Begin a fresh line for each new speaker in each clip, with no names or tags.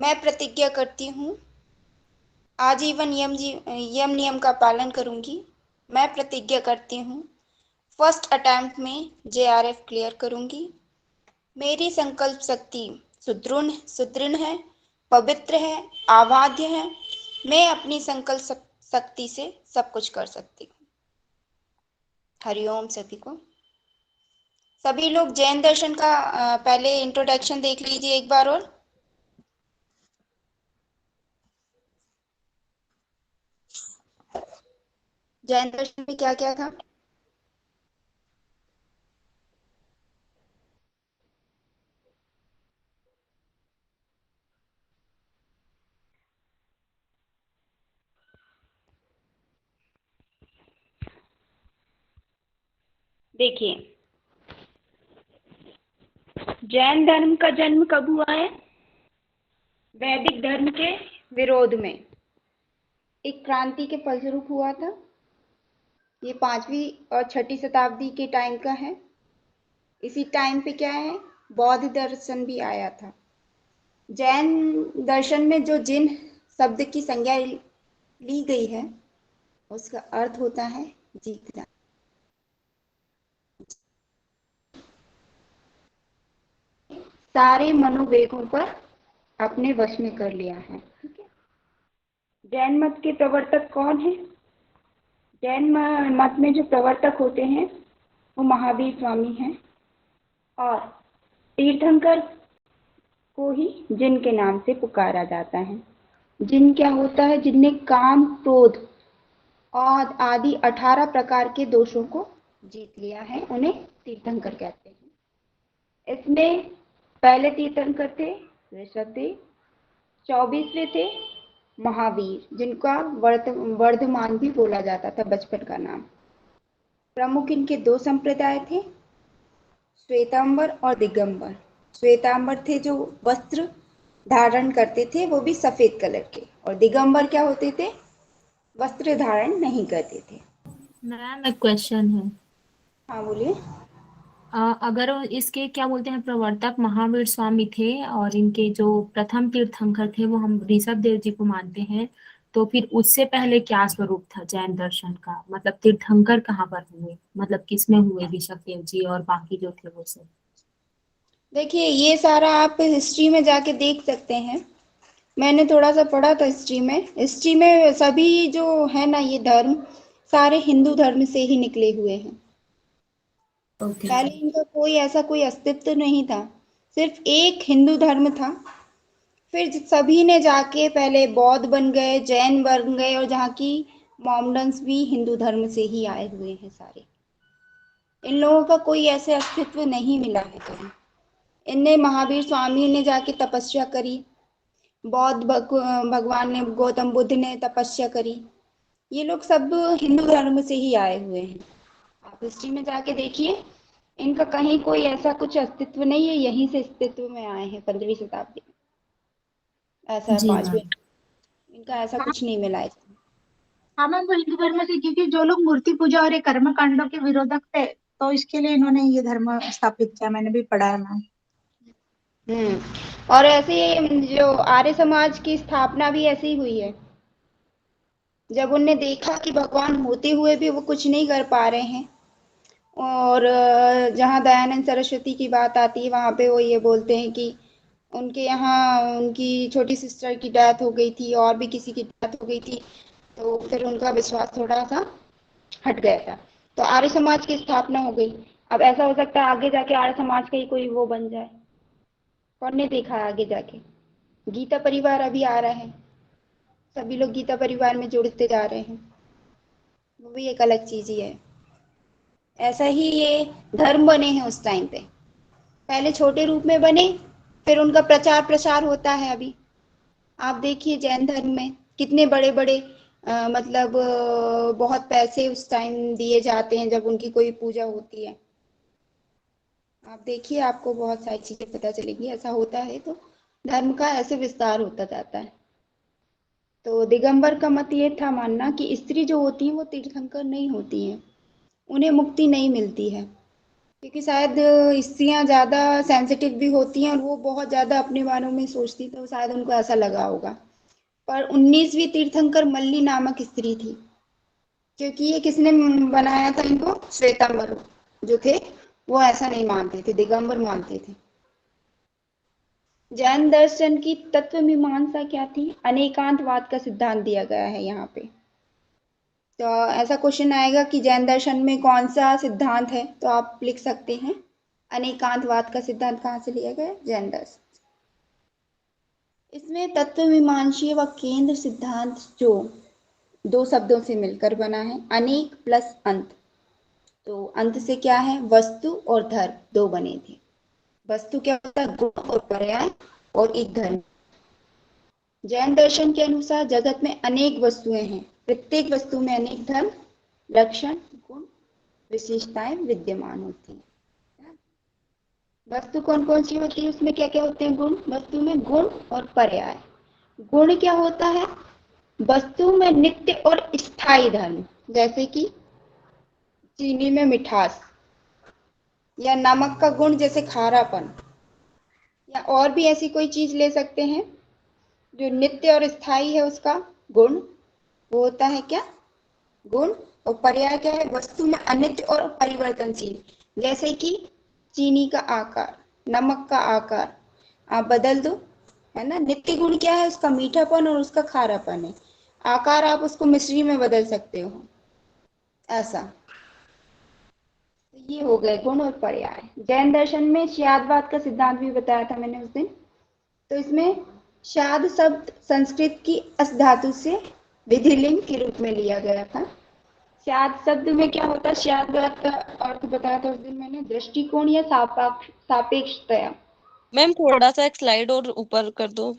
मैं प्रतिज्ञा करती हूँ आजीवन यम नियम का पालन करूंगी। मैं प्रतिज्ञा करती हूँ फर्स्ट अटेम्प्ट में जेआरएफ क्लियर करूंगी। मेरी संकल्प शक्ति सुदृढ़ सुदृढ़ है, पवित्र है, आवाध्य है। मैं अपनी संकल्प शक्ति से सब कुछ कर सकती हूँ। हरिओम सभी को। सभी लोग जैन दर्शन का पहले इंट्रोडक्शन देख लीजिए एक बार और। जैन दर्शन में क्या क्या था? देखिए, जैन धर्म का जन्म कब हुआ है? वैदिक धर्म के विरोध में एक क्रांति के फलस्वरूप हुआ था। ये 5वीं और 6ठी शताब्दी के टाइम का है। इसी टाइम पे क्या है, बौद्ध दर्शन भी आया था। जैन दर्शन में जो जिन शब्द की संज्ञा ली गई है उसका अर्थ होता है जीतना। सारे मनोवेगों पर अपने वश में कर लिया है। ठीक है। जैन मत के प्रवर्तक कौन है? जैन मत में जो प्रवर्तक होते हैं वो महावीर स्वामी हैं। और तीर्थंकर को ही जिन के नाम से पुकारा जाता है। जिन क्या होता है? जिनने काम, क्रोध और आदि 18 प्रकार के दोषों को जीत लिया है, उन्हें तीर्थंकर कहते हैं। इसमें पहले तीर्थंकर थे ऋषभदेव, 24वें थे महावीर, जिनका वर्धमान भी बोला जाता था, बचपन का नाम। प्रमुख इनके दो संप्रदाय थे, श्वेतांबर और दिगंबर। श्वेतांबर थे जो वस्त्र धारण करते थे, वो भी सफेद कलर के, और दिगंबर क्या होते थे? वस्त्र धारण नहीं करते थे।
मैम एक क्वेश्चन है।
हाँ बोलिए।
अगर इसके क्या बोलते हैं प्रवर्तक महावीर स्वामी थे और इनके जो प्रथम तीर्थंकर थे वो हम ऋषभ देव जी को मानते हैं, तो फिर उससे पहले क्या स्वरूप था जैन दर्शन का? मतलब तीर्थंकर कहाँ पर हुए, मतलब किसमें हुए ऋषभ देव जी और बाकी जो थे वो सब?
देखिए, ये सारा आप हिस्ट्री में जाके देख सकते हैं। मैंने थोड़ा सा पढ़ा था हिस्ट्री में। हिस्ट्री में सभी जो है ना, ये धर्म सारे हिंदू धर्म से ही निकले हुए हैं।
ओके।
पहले इनका कोई ऐसा कोई अस्तित्व नहीं था, सिर्फ एक हिंदू धर्म था। फिर सभी ने जाके पहले बौद्ध बन गए, जैन बन गए, और जहाँ की मोमडन्स भी हिंदू धर्म से ही आए हुए हैं सारे। इन लोगों का कोई ऐसे अस्तित्व नहीं मिला है कभी। इनने महावीर स्वामी ने जाके तपस्या करी, बौद्ध भगवान ने, गौतम बुद्ध ने तपस्या करी। ये लोग सब हिंदू धर्म से ही आए हुए हैं। आप हिस्ट्री में जाके देखिए, इनका कहीं कोई ऐसा कुछ अस्तित्व नहीं है, यहीं से अस्तित्व में आए हैं 15वीं शताब्दी में। ऐसा
जी
पांचवी,
मैम।
इनका ऐसा
हाँ।
कुछ नहीं मिला है।
हाँ मैम, वो हिंदू धर्म से, क्योंकि जो लोग मूर्ति पूजा और ये कर्म कांडों के विरोधक थे, तो इसके लिए इन्होंने ये धर्म स्थापित किया। मैंने भी पढ़ा है मैम।
और ऐसे ही जो आर्य समाज की स्थापना भी ऐसी ही हुई है। जब उनने देखा कि भगवान होते हुए भी वो कुछ नहीं कर पा रहे हैं, और जहाँ दयानंद सरस्वती की बात आती है वहाँ पे वो ये बोलते हैं कि उनके यहाँ उनकी छोटी सिस्टर की डेथ हो गई थी और भी किसी की डेथ हो गई थी, तो फिर उनका विश्वास थोड़ा सा हट गया था, तो आर्य समाज की स्थापना हो गई। अब ऐसा हो सकता है आगे जाके आर्य समाज का ही कोई वो बन जाए, कौन ने देखा है आगे जाके। गीता परिवार अभी आ रहा है, सभी लोग गीता परिवार में जुड़ते जा रहे हैं, वो भी एक अलग चीज ही है। ऐसा ही ये धर्म बने हैं उस टाइम पे, पहले छोटे रूप में बने, फिर उनका प्रचार प्रसार होता है। अभी आप देखिए जैन धर्म में कितने बड़े बड़े मतलब बहुत पैसे उस टाइम दिए जाते हैं जब उनकी कोई पूजा होती है। आप देखिए, आपको बहुत सारी चीजें पता चलेगी। ऐसा होता है तो धर्म का ऐसे विस्तार होता जाता है। तो दिगंबर का मत ये था मानना कि स्त्री जो होती है वो तीर्थंकर नहीं होती हैं, उन्हें मुक्ति नहीं मिलती है। क्योंकि शायद स्त्रियां ज़्यादा सेंसिटिव भी होती हैं और वो बहुत ज़्यादा अपने बारे में सोचती, तो शायद उनको ऐसा लगा होगा। पर 19वीं तीर्थंकर मल्ली नामक स्त्री थी, क्योंकि ये किसने बनाया था इनको? श्वेतांबर जो थे वो ऐसा नहीं मानते थे, दिगंबर मानते थे। जैन दर्शन की तत्व मीमांसा क्या थी? अनेकांतवाद का सिद्धांत दिया गया है यहाँ पे। तो ऐसा क्वेश्चन आएगा कि जैन दर्शन में कौन सा सिद्धांत है, तो आप लिख सकते हैं अनेकांतवाद का सिद्धांत कहाँ से लिया गया? जैन दर्शन। इसमें तत्व मीमांसीय व केंद्र सिद्धांत जो दो शब्दों से मिलकर बना है, अनेक प्लस अंत। तो अंत से क्या है? वस्तु और धर्म दो बने थे। वस्तु क्या होता है? गुण और पर्याय, और एक धर्म। जैन दर्शन के अनुसार जगत में अनेक वस्तुएं हैं, प्रत्येक वस्तु में अनेक धर्म, लक्षण, गुण, विशेषताएं विद्यमान होती हैं। वस्तु कौन कौन सी होती है? उसमें क्या क्या होते हैं? गुण। वस्तु में गुण और पर्याय। गुण क्या होता है? वस्तु में नित्य और स्थायी धर्म, जैसे कि चीनी में मिठास, या नमक का गुण जैसे खारापन, या और भी ऐसी कोई चीज ले सकते हैं जो नित्य और स्थायी है, उसका गुण वो होता है क्या? गुण। और पर्याय क्या है? वस्तु में अनित्य और परिवर्तनशील, जैसे कि चीनी का आकार, नमक का आकार आप बदल दो, है ना। नित्य गुण क्या है? उसका मीठापन और उसका खारापन है। आकार आप उसको मिश्री में बदल सकते हो, ऐसा। तो ये हो गए गुण और पर्याय। जैन दर्शन में श्यादवाद का सिद्धांत भी बताया था मैंने उस दिन। तो इसमें श्याद शब्द संस्कृत की अस धातु से विधिलिंग के रूप में लिया गया था। श्याद शब्द में क्या होता है? श्यादवाद का अर्थ बताया था उस दिन मैंने, दृष्टिकोण या सापेक्षतया।
मैम थोड़ा सा एक स्लाइड और ऊपर कर दो।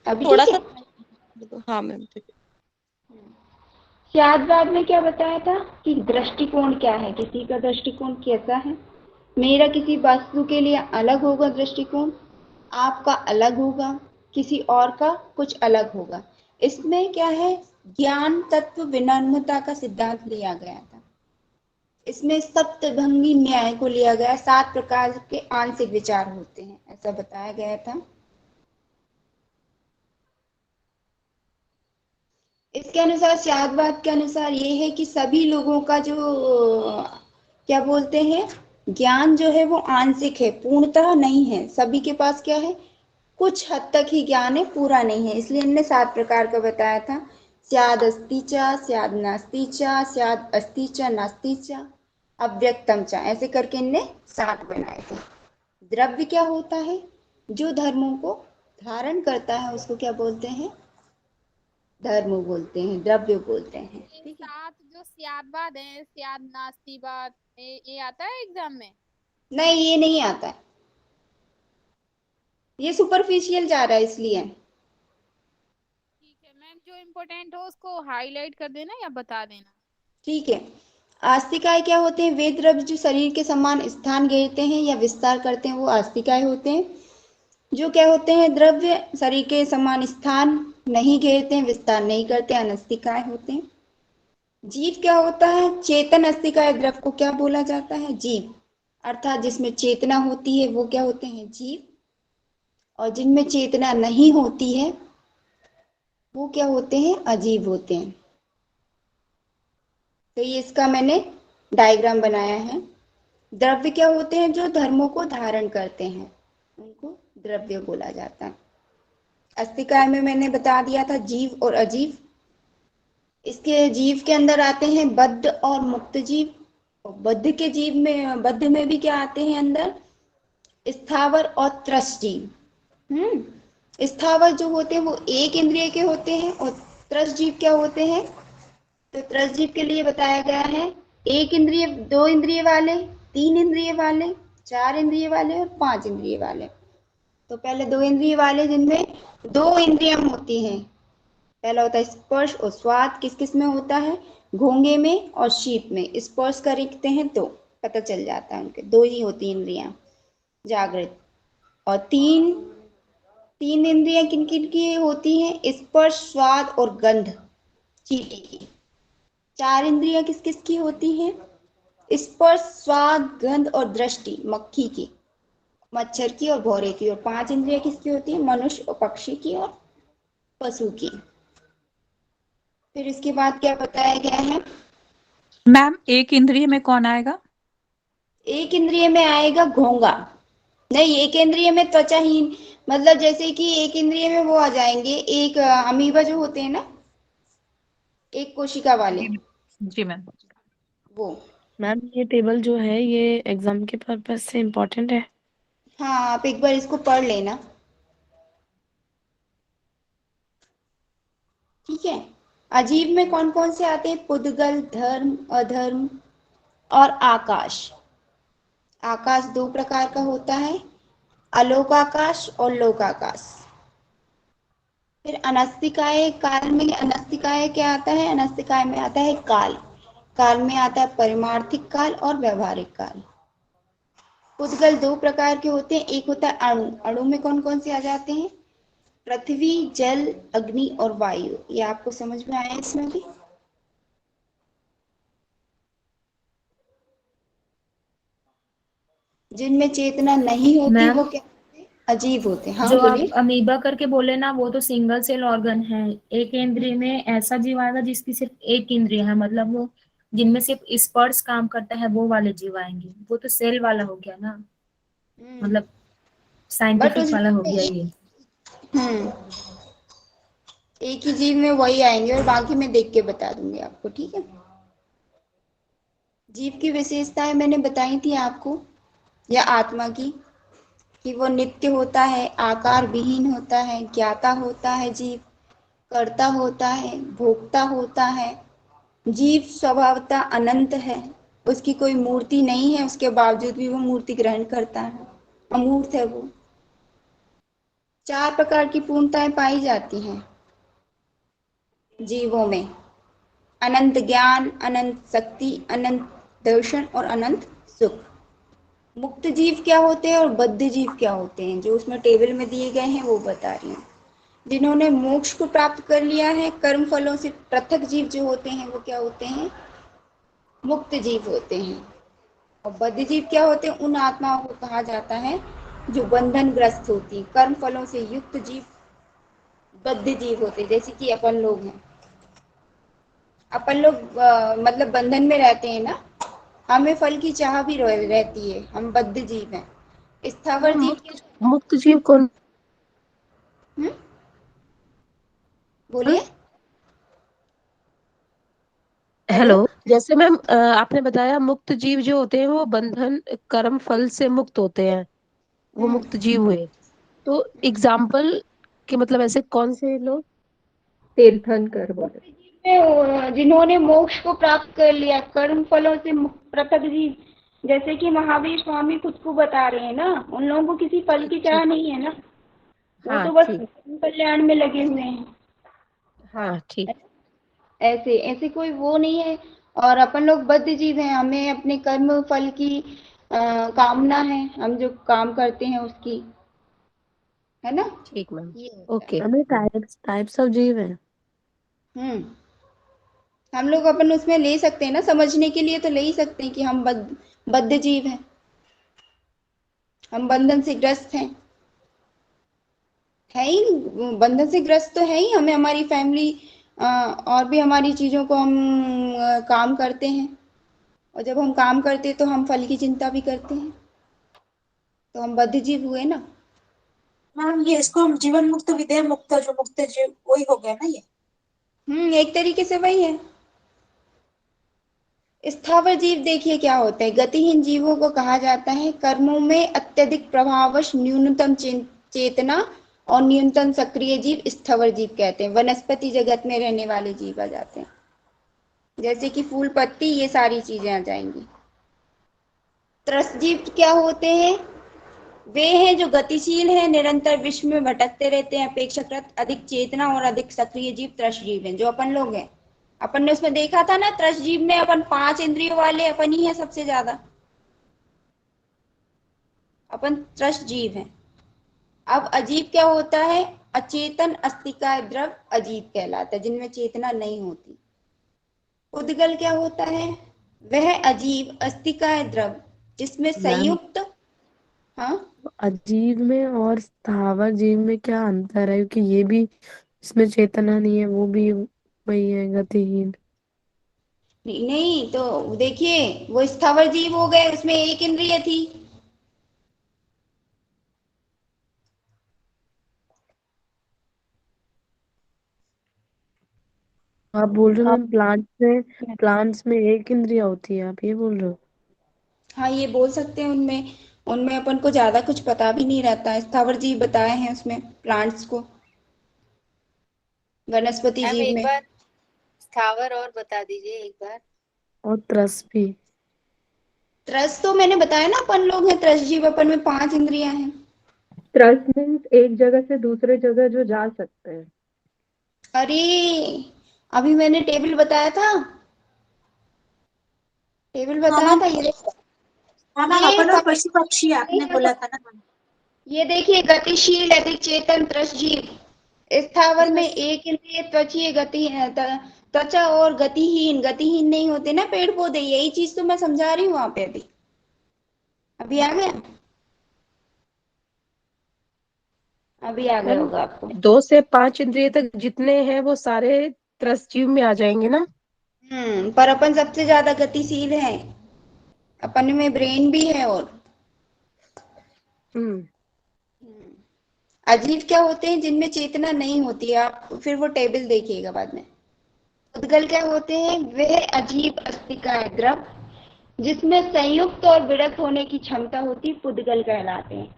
अभी
थोड़ा
ठीक
सा
है।
कर दो। हाँ मैम ठीक है।
श्यादवाद में क्या बताया था कि दृष्टिकोण क्या है, किसी का दृष्टिकोण कैसा है। मेरा किसी वस्तु के लिए अलग होगा दृष्टिकोण, आपका अलग होगा, किसी और का कुछ अलग होगा। इसमें क्या है? ज्ञान तत्व विनम्रता का सिद्धांत लिया गया था। इसमें सप्तभंगी न्याय को लिया गया। 7 प्रकार के आंशिक विचार होते हैं, ऐसा बताया गया था। इसके अनुसार, श्यादवाद के अनुसार ये है कि सभी लोगों का जो क्या बोलते हैं, ज्ञान जो है वो आंशिक है, पूर्णतः नहीं है। सभी के पास क्या है? कुछ हद तक ही ज्ञान है, पूरा नहीं है। इसलिए इनने 7 प्रकार का बताया था। स्याद अस्ति च, स्याद नास्ति च, स्याद अस्ति च नास्ति च, अव्यक्तम च, ऐसे करके इनने 7 बनाए थे। द्रव्य क्या होता है? जो धर्मों को धारण करता है उसको क्या बोलते हैं? धर्म बोलते हैं, द्रव्य बोलते हैं।
ये
ठीक है।
7 जो स्यादवाद है, स्याद नास्तिवाद, ये आता है एग्जाम में?
नहीं, ये नहीं आता है, ये सुपरफिशियल जा रहा है इसलिए।
ठीक है मैम, जो इम्पोर्टेंट हो उसको हाईलाइट कर देना या बता देना।
ठीक है। आस्तिकाएं क्या होते हैं? वे द्रव्य जो शरीर के समान स्थान घेरते हैं या विस्तार करते हैं, वो आस्तिकाएं होते हैं। जो क्या होते हैं? द्रव्य शरीर के समान स्थान नहीं घेरते हैं, विस्तार नहीं करते, अनास्तिकाएं होते हैं। जीव क्या होता है? चेतन अस्तिकाय द्रव्य को क्या बोला जाता है? जीव। अर्थात जिसमें चेतना होती है वो क्या होते हैं? जीव। और जिनमें चेतना नहीं होती है वो क्या होते हैं? अजीव होते हैं। तो ये इसका मैंने डायग्राम बनाया है। द्रव्य क्या होते हैं? जो धर्मों को धारण करते हैं, उनको द्रव्य बोला जाता है। अस्तिकाय में मैंने बता दिया था जीव और अजीव। इसके जीव के अंदर आते हैं बद्ध और मुक्त जीव। और बद्ध में भी क्या आते हैं अंदर? स्थावर और त्रस जीव। स्थावर जो होते हैं वो एक इंद्रिय के होते हैं, और त्रस जीव क्या होते हैं? तो त्रस जीव के लिए बताया गया है एक इंद्रिय, 2 इंद्रिय वाले, 3 इंद्रिय वाले, 4 इंद्रिय वाले और 5 इंद्रिय वाले। तो पहले 2 इंद्रिय वाले, जिनमें 2 इंद्रियां होती हैं। पहला होता है स्पर्श और स्वाद। किस किस में होता है? घोंगे में और शीप में। स्पर्श करते हैं तो पता चल जाता है, उनके 2 ही होती इंद्रियां जागृत। और तीन इंद्रियां किन किन की होती हैं? स्पर्श, स्वाद और गंध, चीटी की। 4 इंद्रियां किस किस की होती हैं? स्पर्श, स्वाद, गंध और दृष्टि मक्खी की, मच्छर की और भौरे की। और 5 इंद्रियां किसकी होती है? मनुष्य और पक्षी की और पशु की। फिर इसके बाद क्या बताया गया है?
मैम एक इंद्रिय में कौन आएगा?
एक इंद्रिय में आएगा घोंगा। नहीं, एक इंद्रिय में त्वचाहीन, मतलब जैसे कि एक इंद्रिय में वो आ जाएंगे, एक अमीबा जो होते हैं ना, एक कोशिका वाले,
जी जी मैम।
वो।
मैम ये टेबल जो है ये एग्जाम के पर्पज से इम्पोर्टेंट है।
हाँ, आप एक बार इसको पढ़ लेना, ठीक है। अजीब में कौन कौन से आते हैं? पुद्गल, धर्म, अधर्म और आकाश। आकाश 2 प्रकार का होता है, अलोकाकाश और लोकाकाश। फिर अनस्तिकाय काल में, अनस्तिकाय क्या आता है? अनस्तिकाय में आता है काल। काल में आता है परिमार्थिक काल और व्यवहारिक काल। पुद्गल 2 प्रकार के होते हैं, एक होता है अणु। अणु में कौन कौन से आ जाते हैं? पृथ्वी, जल, अग्नि और वायु। ये आपको समझ में आया इसमें भी? जिनमें चेतना नहीं होती
मैम,
वो क्या होते हैं? अजीब होते हैं। हाँ
जो आप
बोलिए।
अमीबा करके बोले ना, वो तो सिंगल सेल ऑर्गन है। एक इंद्रिय में ऐसा जीव आएगा जिसकी सिर्फ एक इंद्रिय है, मतलब वो जिनमें सिर्फ स्पर्श काम करता है, वो वाले जीव आएंगे। वो तो सेल वाला हो गया ना, मतलब
बट
साइंटिफिक वाला हो
उसमें
गया ये।
हम्म एक ही जीव में वही आएंगे, और बाकी मैं देख के बता दूंगी आपको, ठीक है। जीव की विशेषताएं मैंने बताई थी आपको, या आत्मा की, कि वो नित्य होता है, आकार विहीन होता है, ज्ञाता होता है जीव, कर्ता होता है, भोक्ता होता है। जीव स्वभावतः अनंत है, उसकी कोई मूर्ति नहीं है, उसके बावजूद भी वो मूर्ति ग्रहण करता है, अमूर्त है वो। 4 प्रकार की पूर्णताएं पाई जाती हैं जीवों में: अनंत ज्ञान, अनंत शक्ति, अनंत दर्शन और अनंत सुख। मुक्त जीव क्या होते हैं और बद्ध जीव क्या होते हैं, जो उसमें टेबल में दिए गए हैं वो बता रही हूँ। जिन्होंने मोक्ष को प्राप्त कर लिया है, कर्म फलों से पृथक जीव जो होते हैं वो क्या होते हैं? मुक्त जीव होते हैं। और बद्ध जीव क्या होते हैं? उन आत्माओं को कहा जाता है जो बंधन ग्रस्त होती हैं। कर्म फलों से युक्त जीव बद्ध जीव होते हैं, जैसे कि अपन लोग हैं। अपन लोग मतलब बंधन में रहते हैं ना, हमें फल की चाह भी रहती है, हम बद्ध जीव हैं। स्थावर
मैम
जीव क्या?
मुक्त मुक्त जीव कौन?
हम्म बोलिए। हेलो।
हेलो। जैसे मैम आपने बताया मुक्त जीव जो होते हैं वो बंधन कर्म फल से मुक्त होते हैं, वो
हम्म
मुक्त जीव हुए। तो एग्जाम्पल के मतलब ऐसे कौन से लोग? तीर्थंकर बोले।
जिन्होंने मोक्ष को प्राप्त कर लिया, कर्म फलों से पृथक जीव, जैसे कि महावीर स्वामी खुद को बता रहे हैं ना, उन लोगों को किसी फल की चाह
ठीक।
नहीं है ना, वो
हाँ
तो बस
ठीक।
कल्याण में लगे हुए हैं।
हाँ ठीक।
ऐसे ऐसे कोई वो नहीं है। और अपन लोग बद्ध जीव हैं, हमें अपने कर्म फल की कामना है, हम जो काम करते हैं उसकी, है ना?
ठीक मैम।
ये होता है।
ओके।
हमें टाइप्स ऑफ जीव है।
हम्म हम लोग अपन उसमें ले सकते हैं ना, समझने के लिए तो ले ही सकते हैं कि हम बद्ध जीव हैं, हम बंधन से ग्रस्त हैं। है ही, बंधन से ग्रस्त तो है ही, हमें हमारी फैमिली और भी हमारी चीजों को हम काम करते हैं, और जब हम काम करते हैं तो हम फल की चिंता भी करते हैं, तो हम बद्ध जीव हुए ना।
मैम ये इसको हम जीवन मुक्त विदेह मुक्त जो मुक्त जीव वही हो गया ना ये?
एक तरीके से वही है। स्थावर जीव देखिए क्या होता है, गतिहीन जीवों को कहा जाता है कर्मों में अत्यधिक प्रभावश न्यूनतम चेतना और न्यूनतम सक्रिय जीव स्थावर जीव कहते हैं। वनस्पति जगत में रहने वाले जीव आ जाते हैं, जैसे कि फूल पत्ती, ये सारी चीजें आ जाएंगी। त्रस्त जीव क्या होते हैं? वे हैं जो गतिशील हैं, निरंतर विश्व में भटकते रहते हैं, अपेक्षाकृत अधिक चेतना और अधिक सक्रिय जीव त्रस्त जीव हैं, जो अपन लोग हैं। अपन ने उसमें देखा था ना, त्रस्त जीव में अपन 5 इंद्रियों वाले अपन ही है सबसे ज्यादा, अपन त्रस्त जीव हैं। अब अजीब क्या होता है? अचेतन अस्तिकाय द्रव अजीब कहलाता है, जिनमें चेतना नहीं होती। उद्गल क्या होता है? वह अजीब अस्थिकाय द्रव जिसमें
मैम
संयुक्त। हाँ,
अजीव में और स्थावर जीव में क्या अंतर है, क्योंकि ये भी इसमें चेतना नहीं है, वो भी वही है, गतिहीन।
नहीं नहीं, तो देखिए वो स्थावर जीव हो गए, उसमें एक इंद्रिय थी।
आप बोल रहे हो मैम प्लांट्स में एक इंद्रिया होती है, आप ये बोल रहे हो?
हाँ, ये बोल सकते हैं। उनमें उनमें अपन को ज्यादा कुछ पता भी नहीं रहता है। स्थावर जीव बताए हैं उसमें, प्लांट्स को, वनस्पति
मैम
जीव
एक
में।
बार स्थावर और बता दीजिए एक बार।
और त्रस भी।
त्रस तो मैंने बताया ना, अपन लोग हैं त्रस जीव, अपन में 5 इंद्रियां हैं।
त्रस मीन्स एक जगह से दूसरे जगह जो जा सकते हैं।
अरे, अभी मैंने टेबल बताया था, टेबल
हाँ
बताया
मैम।
था ये देखो।
हाँ मैम,
ये
अपन और पशु पक्षी आपने बोला था ना मैम।
ये देखिए, गतिशील अधिक चेतन त्रस जीव। स्थावर में
यस।
एक इंद्रिय त्वचीय गति है, त्वचा, और गतिहीन, गतिहीन नहीं होते ना पेड़ पौधे। यही चीज तो मैं समझा रही हूँ वहां पे। अभी अभी आ गया, अभी आ गया
मैम
होगा आपको।
2 से 5 इंद्रिय तक जितने हैं वो सारे त्रस जीव में आ जाएंगे ना?
पर अपन सबसे ज्यादा गतिशील हैं। अपन में ब्रेन भी है। और
हम्म।
अजीव क्या होते हैं? जिनमें चेतना नहीं होती है। आप फिर वो टेबल देखिएगा बाद में। उद्गल क्या होते हैं? वह अजीब अस्थिकाय द्रव जिसमें संयुक्त और विरक्त होने की क्षमता होती, पुद्गल कहलाते हैं।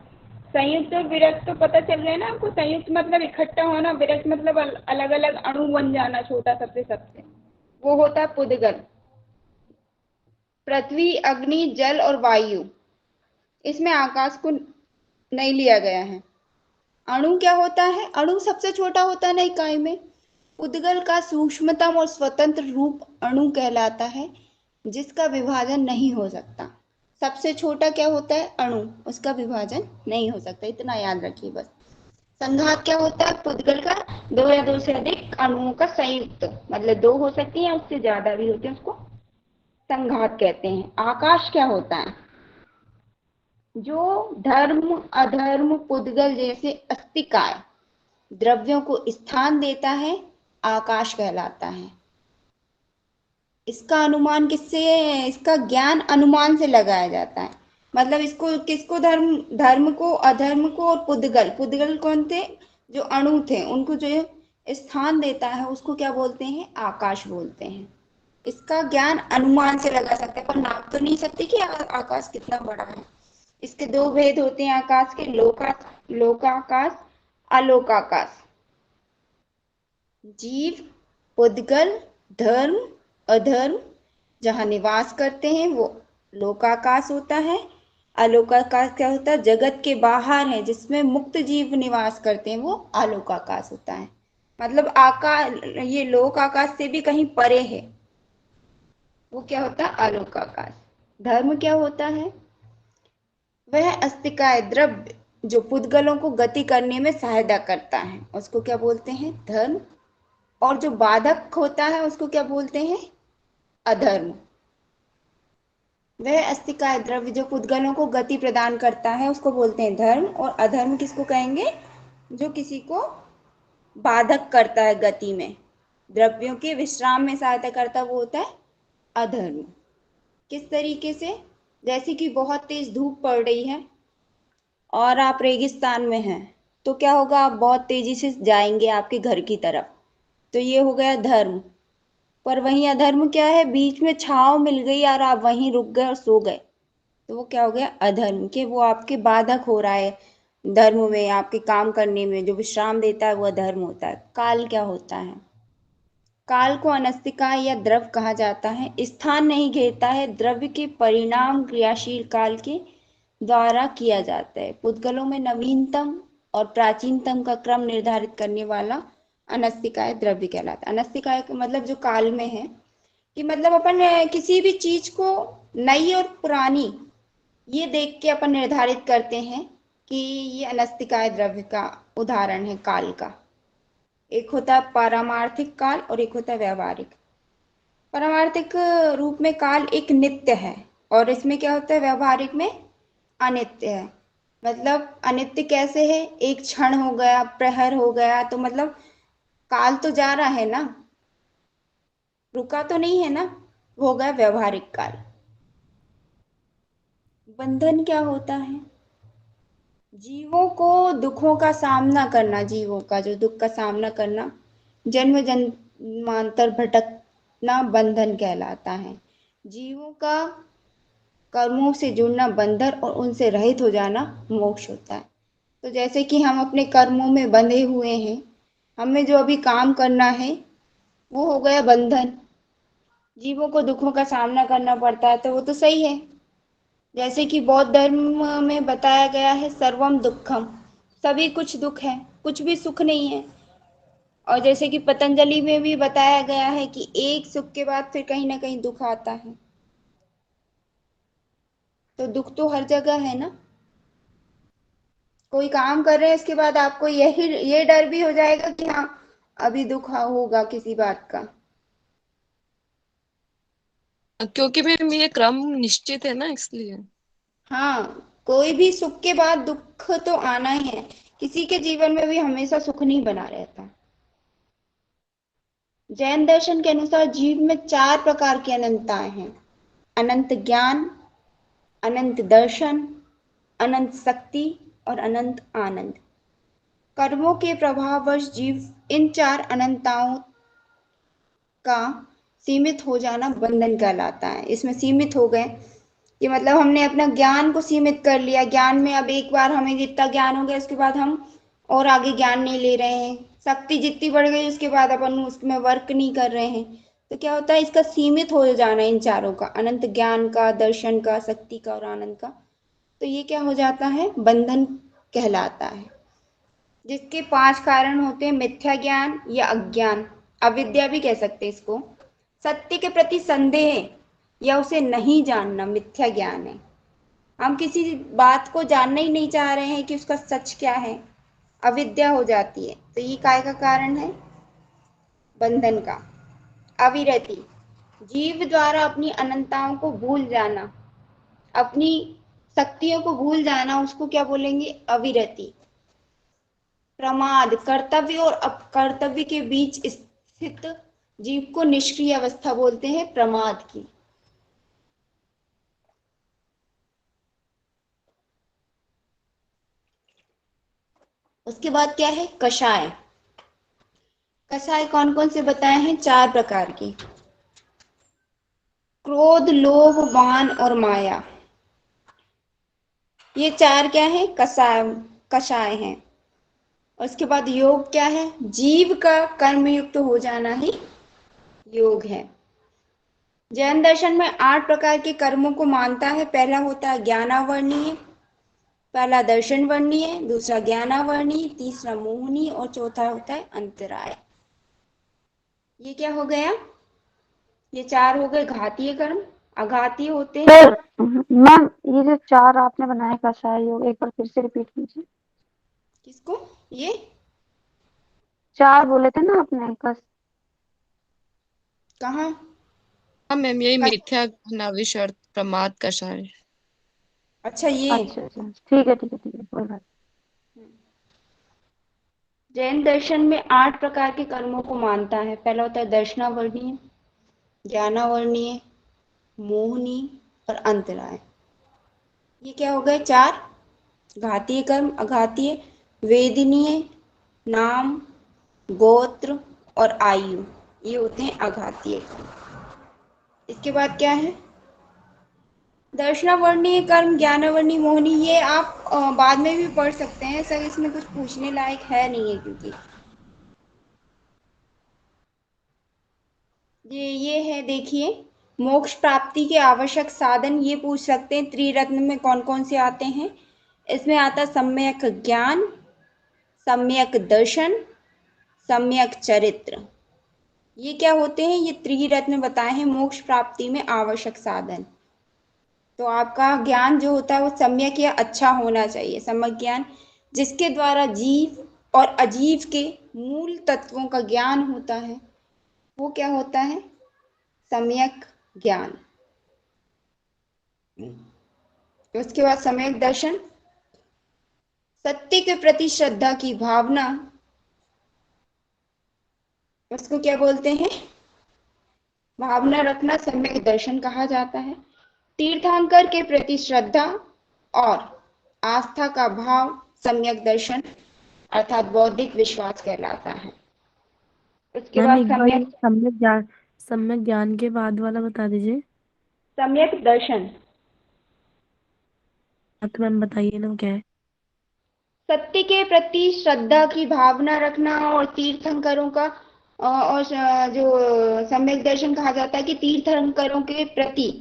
संयुक्त और विरक्त तो पता चल गया ना आपको। संयुक्त मतलब इकट्ठा होना, विरक्त मतलब अलग अलग अणु बन जाना, छोटा सबसे सबसे, वो होता है पुद्गल। पृथ्वी, अग्नि, जल और वायु, इसमें आकाश को नहीं लिया गया है। अणु क्या होता है? अणु सबसे छोटा होता है ना इकाई में। उद्गल का सूक्ष्मतम और स्वतंत्र रूप अणु कहलाता है, जिसका विभाजन नहीं हो सकता। सबसे छोटा क्या होता है? अणु, उसका विभाजन नहीं हो सकता। इतना याद रखिए बस। संघात क्या होता है? पुद्गल का दो या दो से अधिक अणुओं का संयुक्त, मतलब दो हो सकती है, उससे ज्यादा भी होते हैं, उसको संघात कहते हैं। आकाश क्या होता है? जो धर्म अधर्म पुद्गल जैसे अस्तिकाय द्रव्यों को स्थान देता है, आकाश कहलाता है। इसका अनुमान किससे? इसका ज्ञान अनुमान से लगाया जाता है। मतलब इसको किसको? धर्म, धर्म को, अधर्म को, और पुद्गल, पुद्गल कौन थे? जो अणु थे, उनको जो स्थान देता है उसको क्या बोलते हैं? आकाश बोलते हैं। इसका ज्ञान अनुमान से लगा सकते हैं, पर नाप तो नहीं सकते कि आकाश कितना बड़ा है। इसके दो भेद होते हैं आकाश के, लोकाकाश, आलोकाकाश। जीव, पुद्गल, धर्म, अधर्म जहाँ निवास करते हैं वो लोकाकाश होता है। आलोकाकाश क्या होता है? जगत के बाहर है, जिसमें मुक्त जीव निवास करते हैं, वो आलोकाकाश होता है। मतलब आकाश, ये लोक आकाश से भी कहीं परे है, वो क्या होता है? आलोकाकाश। धर्म क्या होता है? वह अस्तिकाय द्रव्य जो पुद्गलों को गति करने में सहायता करता है, उसको क्या बोलते हैं? धर्म। और जो बाधक होता है उसको क्या बोलते हैं? अधर्म। वह अस्तिकाय द्रव्य जो पुद्गलों को गति प्रदान करता है उसको बोलते हैं धर्म। और अधर्म किसको कहेंगे? जो किसी को बाधक करता है गति में, द्रव्यों के विश्राम में सहायता करता है, वो होता है अधर्म। किस तरीके से? जैसे कि बहुत तेज धूप पड़ रही है और आप रेगिस्तान में हैं, तो क्या होगा? आप बहुत तेजी से जाएंगे आपके घर की तरफ, तो ये हो गया धर्म। पर वहीं अधर्म क्या है? बीच में छांव मिल गई और आप वहीं रुक गए और सो गए, तो वो क्या हो गया? अधर्म। के वो आपके बाधक हो रहा है धर्म में, आपके काम करने में जो विश्राम देता है वो अधर्म होता है। काल क्या होता है? काल को अनस्तिका या द्रव कहा जाता है। स्थान नहीं घेरता है, द्रव्य के परिणाम क्रियाशील काल के द्वारा किया जाता है। पुद्गलों में नवीनतम और प्राचीनतम का क्रम निर्धारित करने वाला अनस्तिकाय द्रव्य कहलाता है। अनस्तिकाय का मतलब जो काल में है, कि मतलब अपन किसी भी चीज को नई और पुरानी ये देख के अपन निर्धारित करते हैं कि ये अनस्तिकाय द्रव्य का उदाहरण है काल का। एक होता है पारमार्थिक काल और एक होता है व्यावहारिक। पारमार्थिक रूप में काल एक नित्य है और इसमें क्या होता है, व्यवहारिक में अनित्य है। मतलब अनित्य कैसे है, एक क्षण हो गया, प्रहर हो गया, तो मतलब काल तो जा रहा है ना, रुका तो नहीं है ना, हो गया व्यवहारिक काल। बंधन क्या होता है, जीवों को दुखों का सामना करना, जीवों का जो दुख का सामना करना, जन्म जन्मांतर भटकना बंधन कहलाता है। जीवों का कर्मों से जुड़ना बंधन और उनसे रहित हो जाना मोक्ष होता है। तो जैसे कि हम अपने कर्मों में बंधे हुए हैं, हमें जो अभी काम करना है वो हो गया बंधन, जीवों को दुखों का सामना करना पड़ता है, तो वो तो सही है। जैसे कि बौद्ध धर्म में बताया गया है सर्वम दुखम, सभी कुछ दुख है, कुछ भी सुख नहीं है। और जैसे कि पतंजलि में भी बताया गया है कि एक सुख के बाद फिर कहीं ना कहीं दुख आता है, तो दुख तो हर जगह है ना। कोई काम कर रहे हैं इसके बाद आपको ये डर भी हो जाएगा कि हाँ अभी दुख होगा किसी बात का।
क्योंकि मैम ये क्रम निश्चित है ना, इसलिए।
हाँ, कोई भी सुख के बाद दुख तो आना ही है, किसी के जीवन में भी हमेशा सुख नहीं बना रहता। जैन दर्शन के अनुसार जीव में 4 प्रकार की अनंतताएं हैं, अनंत ज्ञान, अनंत दर्शन, अनंत शक्ति और अनंत आनंद। कर्मों के प्रभाववश जीव इन 4 अनंतताओं का सीमित हो जाना बंधन कहलाता है। इसमें सीमित हो गए कि मतलब हमने अपना ज्ञान को सीमित कर लिया, ज्ञान में अब एक बार हमें जितना ज्ञान हो गया उसके बाद हम और आगे ज्ञान नहीं ले रहे हैं, शक्ति जितनी बढ़ गई उसके बाद अपन उसमें वर्क नहीं कर रहे हैं, तो क्या होता है, इसका सीमित हो जाना इन चारों का, अनंत ज्ञान का, दर्शन का, शक्ति का और आनंद का, तो ये क्या हो जाता है, बंधन कहलाता है। जिसके 5 कारण होते हैं, मिथ्या ज्ञान या अज्ञान, अविद्या भी कह सकते हैं इसको, सत्य के प्रति संदेह या उसे नहीं जानना मिथ्या ज्ञान है। हम किसी बात को जानना ही नहीं चाह रहे हैं कि उसका सच क्या है, अविद्या हो जाती है, तो ये काय का कारण है, बंधन का। अविरति, जीव द्वारा अपनी अनंतताओं को भूल जाना, अपनी शक्तियों को भूल जाना, उसको क्या बोलेंगे, अविरति। प्रमाद, कर्तव्य और अकर्तव्य के बीच स्थित जीव को निष्क्रिय अवस्था बोलते हैं, प्रमाद की। उसके बाद क्या है, कषाय। कषाय कौन कौन से बताए हैं, 4 प्रकार की, क्रोध, लोभ, मान और माया, ये 4 क्या है, कषाय हैं। उसके बाद योग क्या है, जीव का कर्मयुक्त हो जाना ही योग है। जैन दर्शन में 8 प्रकार के कर्मों को मानता है। पहला होता है ज्ञानावर्णीय, पहला दर्शन वर्णीय, दूसरा ज्ञानावर्णीय, तीसरा मोहनीय और चौथा होता है अंतराय। ये क्या हो गया, ये 4 हो गए घातीय कर्म। अघातीय होते हैं,
मैम ये जो 4 आपने बनाए कषाय योग, एक बार फिर से रिपीट कीजिए।
किसको, ये
4 बोले थे ना आपने,
कहाँ,
हाँ मैम, यही
कस...
मिथ्या ज्ञान, अविश्वास, प्रमाद, कषाय।
अच्छा ये,
अच्छा अच्छा, ठीक है ठीक है ठीक है, कोई बात।
जैन दर्शन में 8 प्रकार के कर्मों को मानता है। पहला होता है दर्शनावर्णीय, ज्ञानावर्णीय, मोहनीय और अंतराय। ये क्या हो गए, 4 घातीय कर्म। अघातीय वेदनीय, नाम, गोत्र और आयु, ये होते हैं अघातीय कर्म। इसके बाद क्या है, दर्शनावर्णीय कर्म, ज्ञानावर्णीय, मोहनी, ये आप बाद में भी पढ़ सकते हैं सर, इसमें कुछ पूछने लायक है नहीं है, क्योंकि ये है, देखिए, मोक्ष प्राप्ति के आवश्यक साधन, ये पूछ सकते हैं त्रिरत्न में कौन कौन से आते हैं। इसमें आता है सम्यक ज्ञान, सम्यक दर्शन, सम्यक चरित्र। ये क्या होते हैं, ये त्रिरत्न बताए हैं मोक्ष प्राप्ति में आवश्यक साधन। तो आपका ज्ञान जो होता है वो सम्यक या अच्छा होना चाहिए। सम्यक ज्ञान जिसके द्वारा जीव और अजीव के मूल तत्वों का ज्ञान होता है, वो क्या होता है, सम्यक ज्ञान। उसके बाद सम्यक दर्शन, सत्य के प्रति श्रद्धा की भावना, उसको क्या बोलते हैं, भावना रखना सम्यक दर्शन कहा जाता है। तीर्थंकर के प्रति श्रद्धा और आस्था का भाव सम्यक दर्शन अर्थात बौद्धिक विश्वास कहलाता है। उसके
मैम
बाद
एक बार ये सम्यक ज्ञान के बाद वाला बता दीजिए।
सम्यक दर्शन,
हाँ तो मैम बताइए ना वो क्या है।
सत्य के प्रति श्रद्धा की भावना रखना और तीर्थंकरों का और जो सम्यक दर्शन कहा जाता है कि तीर्थंकरों के प्रति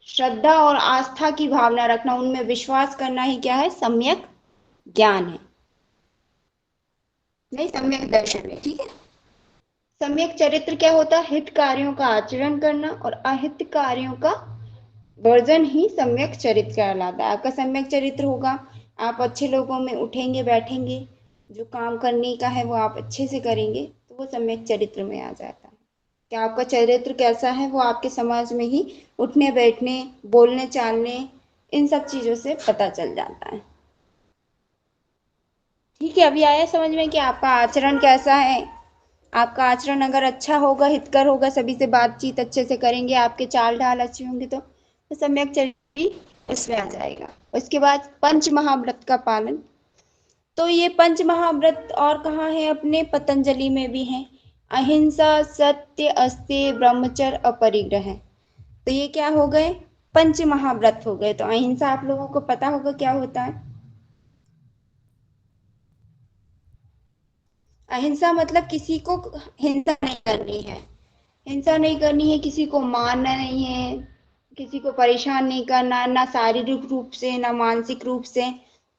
श्रद्धा और आस्था की भावना रखना, उनमें विश्वास करना ही क्या है, सम्यक ज्ञान है, नहीं सम्यक दर्शन है। ठीक है। सम्यक चरित्र क्या होता है, हित कार्यों का आचरण करना और अहित कार्यों का वर्जन ही सम्यक चरित्र कहलाता है। आपका सम्यक चरित्र होगा, आप अच्छे लोगों में उठेंगे बैठेंगे, जो काम करने का है वो आप अच्छे से करेंगे, तो वो सम्यक चरित्र में आ जाता है। कि आपका चरित्र कैसा है वो आपके समाज में ही उठने बैठने बोलने चालने इन सब चीजों से पता चल जाता है। ठीक है, अभी आया समझ में कि आपका आचरण कैसा है। आपका आचरण अगर अच्छा होगा, हितकर होगा, सभी से बातचीत अच्छे से करेंगे, आपके चाल ढाल अच्छे होंगे, तो सम्यक चरित्र इसमें आ जाएगा। उसके बाद पंच महाव्रत का पालन, तो ये पंच महाव्रत और कहाँ है, अपने पतंजलि में भी है। अहिंसा, सत्य, अस्तेय, ब्रह्मचर्य, अपरिग्रह। तो ये क्या हो गए, पंच महाव्रत हो गए। तो अहिंसा आप लोगों को पता होगा क्या होता है। अहिंसा मतलब किसी को हिंसा नहीं करनी है, हिंसा नहीं करनी है, किसी को मारना नहीं है, किसी को परेशान नहीं करना, ना शारीरिक रूप से ना मानसिक रूप से,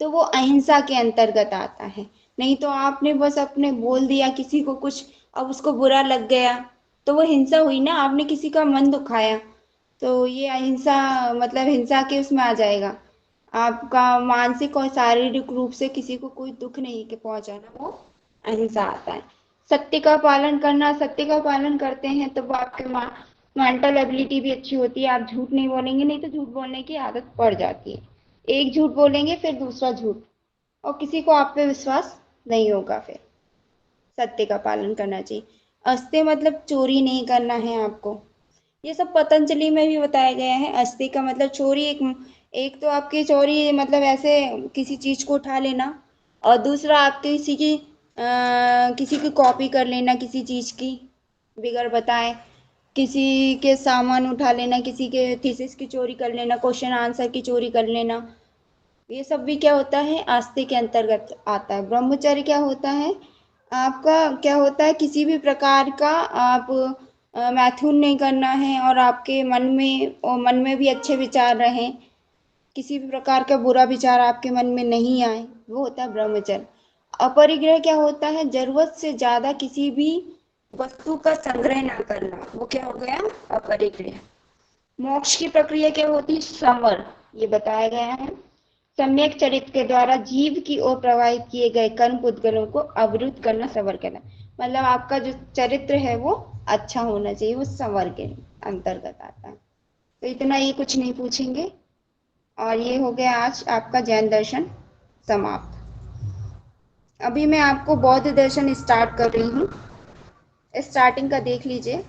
तो वो अहिंसा के अंतर्गत आता है। नहीं तो आपने बस अपने बोल दिया किसी को कुछ, अब उसको बुरा लग गया, तो वो हिंसा हुई ना, आपने किसी का मन दुखाया, तो ये अहिंसा मतलब हिंसा के उसमें आ जाएगा। आपका मानसिक और शारीरिक रूप से किसी को कोई दुख नहीं के पहुंचाना, वो अहिंसा आता है। सत्य का पालन करना, सत्य का पालन करते हैं तो वो आपके मेंटल एबिलिटी भी अच्छी होती है, आप झूठ नहीं बोलेंगे, नहीं तो झूठ बोलने की आदत पड़ जाती है। एक झूठ बोलेंगे फिर दूसरा झूठ, और किसी को आप पे विश्वास नहीं होगा। फिर सत्य का पालन करना चाहिए। अस्त्य मतलब चोरी नहीं करना है आपको, ये सब पतंजलि में भी बताया गया है। अस्त्य का मतलब चोरी, एक तो आपकी चोरी मतलब ऐसे किसी चीज को उठा लेना, और दूसरा आप किसी की कॉपी कर लेना, किसी चीज की बिगर बताए, किसी के सामान उठा लेना, किसी के थीसिस की चोरी कर लेना, क्वेश्चन आंसर की चोरी कर लेना, ये सब भी क्या होता है, आस्ते के अंतर्गत आता है। ब्रह्मचर्य क्या होता है, आपका क्या होता है, किसी भी प्रकार का आप मैथुन नहीं करना है, और आपके मन में भी अच्छे विचार रहें, किसी भी प्रकार का बुरा विचार आपके मन में नहीं आए, वो होता है ब्रह्मचर्य। अपरिग्रह क्या होता है, जरूरत से ज्यादा किसी भी वस्तु का संग्रह ना करना, वो क्या हो गया, अपरिग्रह। मोक्ष की प्रक्रिया क्या होती है, संवर, ये बताया गया है। सम्यक चरित्र के द्वारा जीव की ओर प्रवाहित किए गए कर्म पुद्गलों को अवरुद्ध करना संवर कहना, मतलब आपका जो चरित्र है वो अच्छा होना चाहिए, वो संवर के अंतर्गत आता है। तो इतना, ये कुछ नहीं पूछेंगे। और ये हो गया आज आपका जैन दर्शन समाप्त। अभी मैं आपको बौद्ध दर्शन स्टार्ट कर रही हूँ, स्टार्टिंग का देख लीजिए,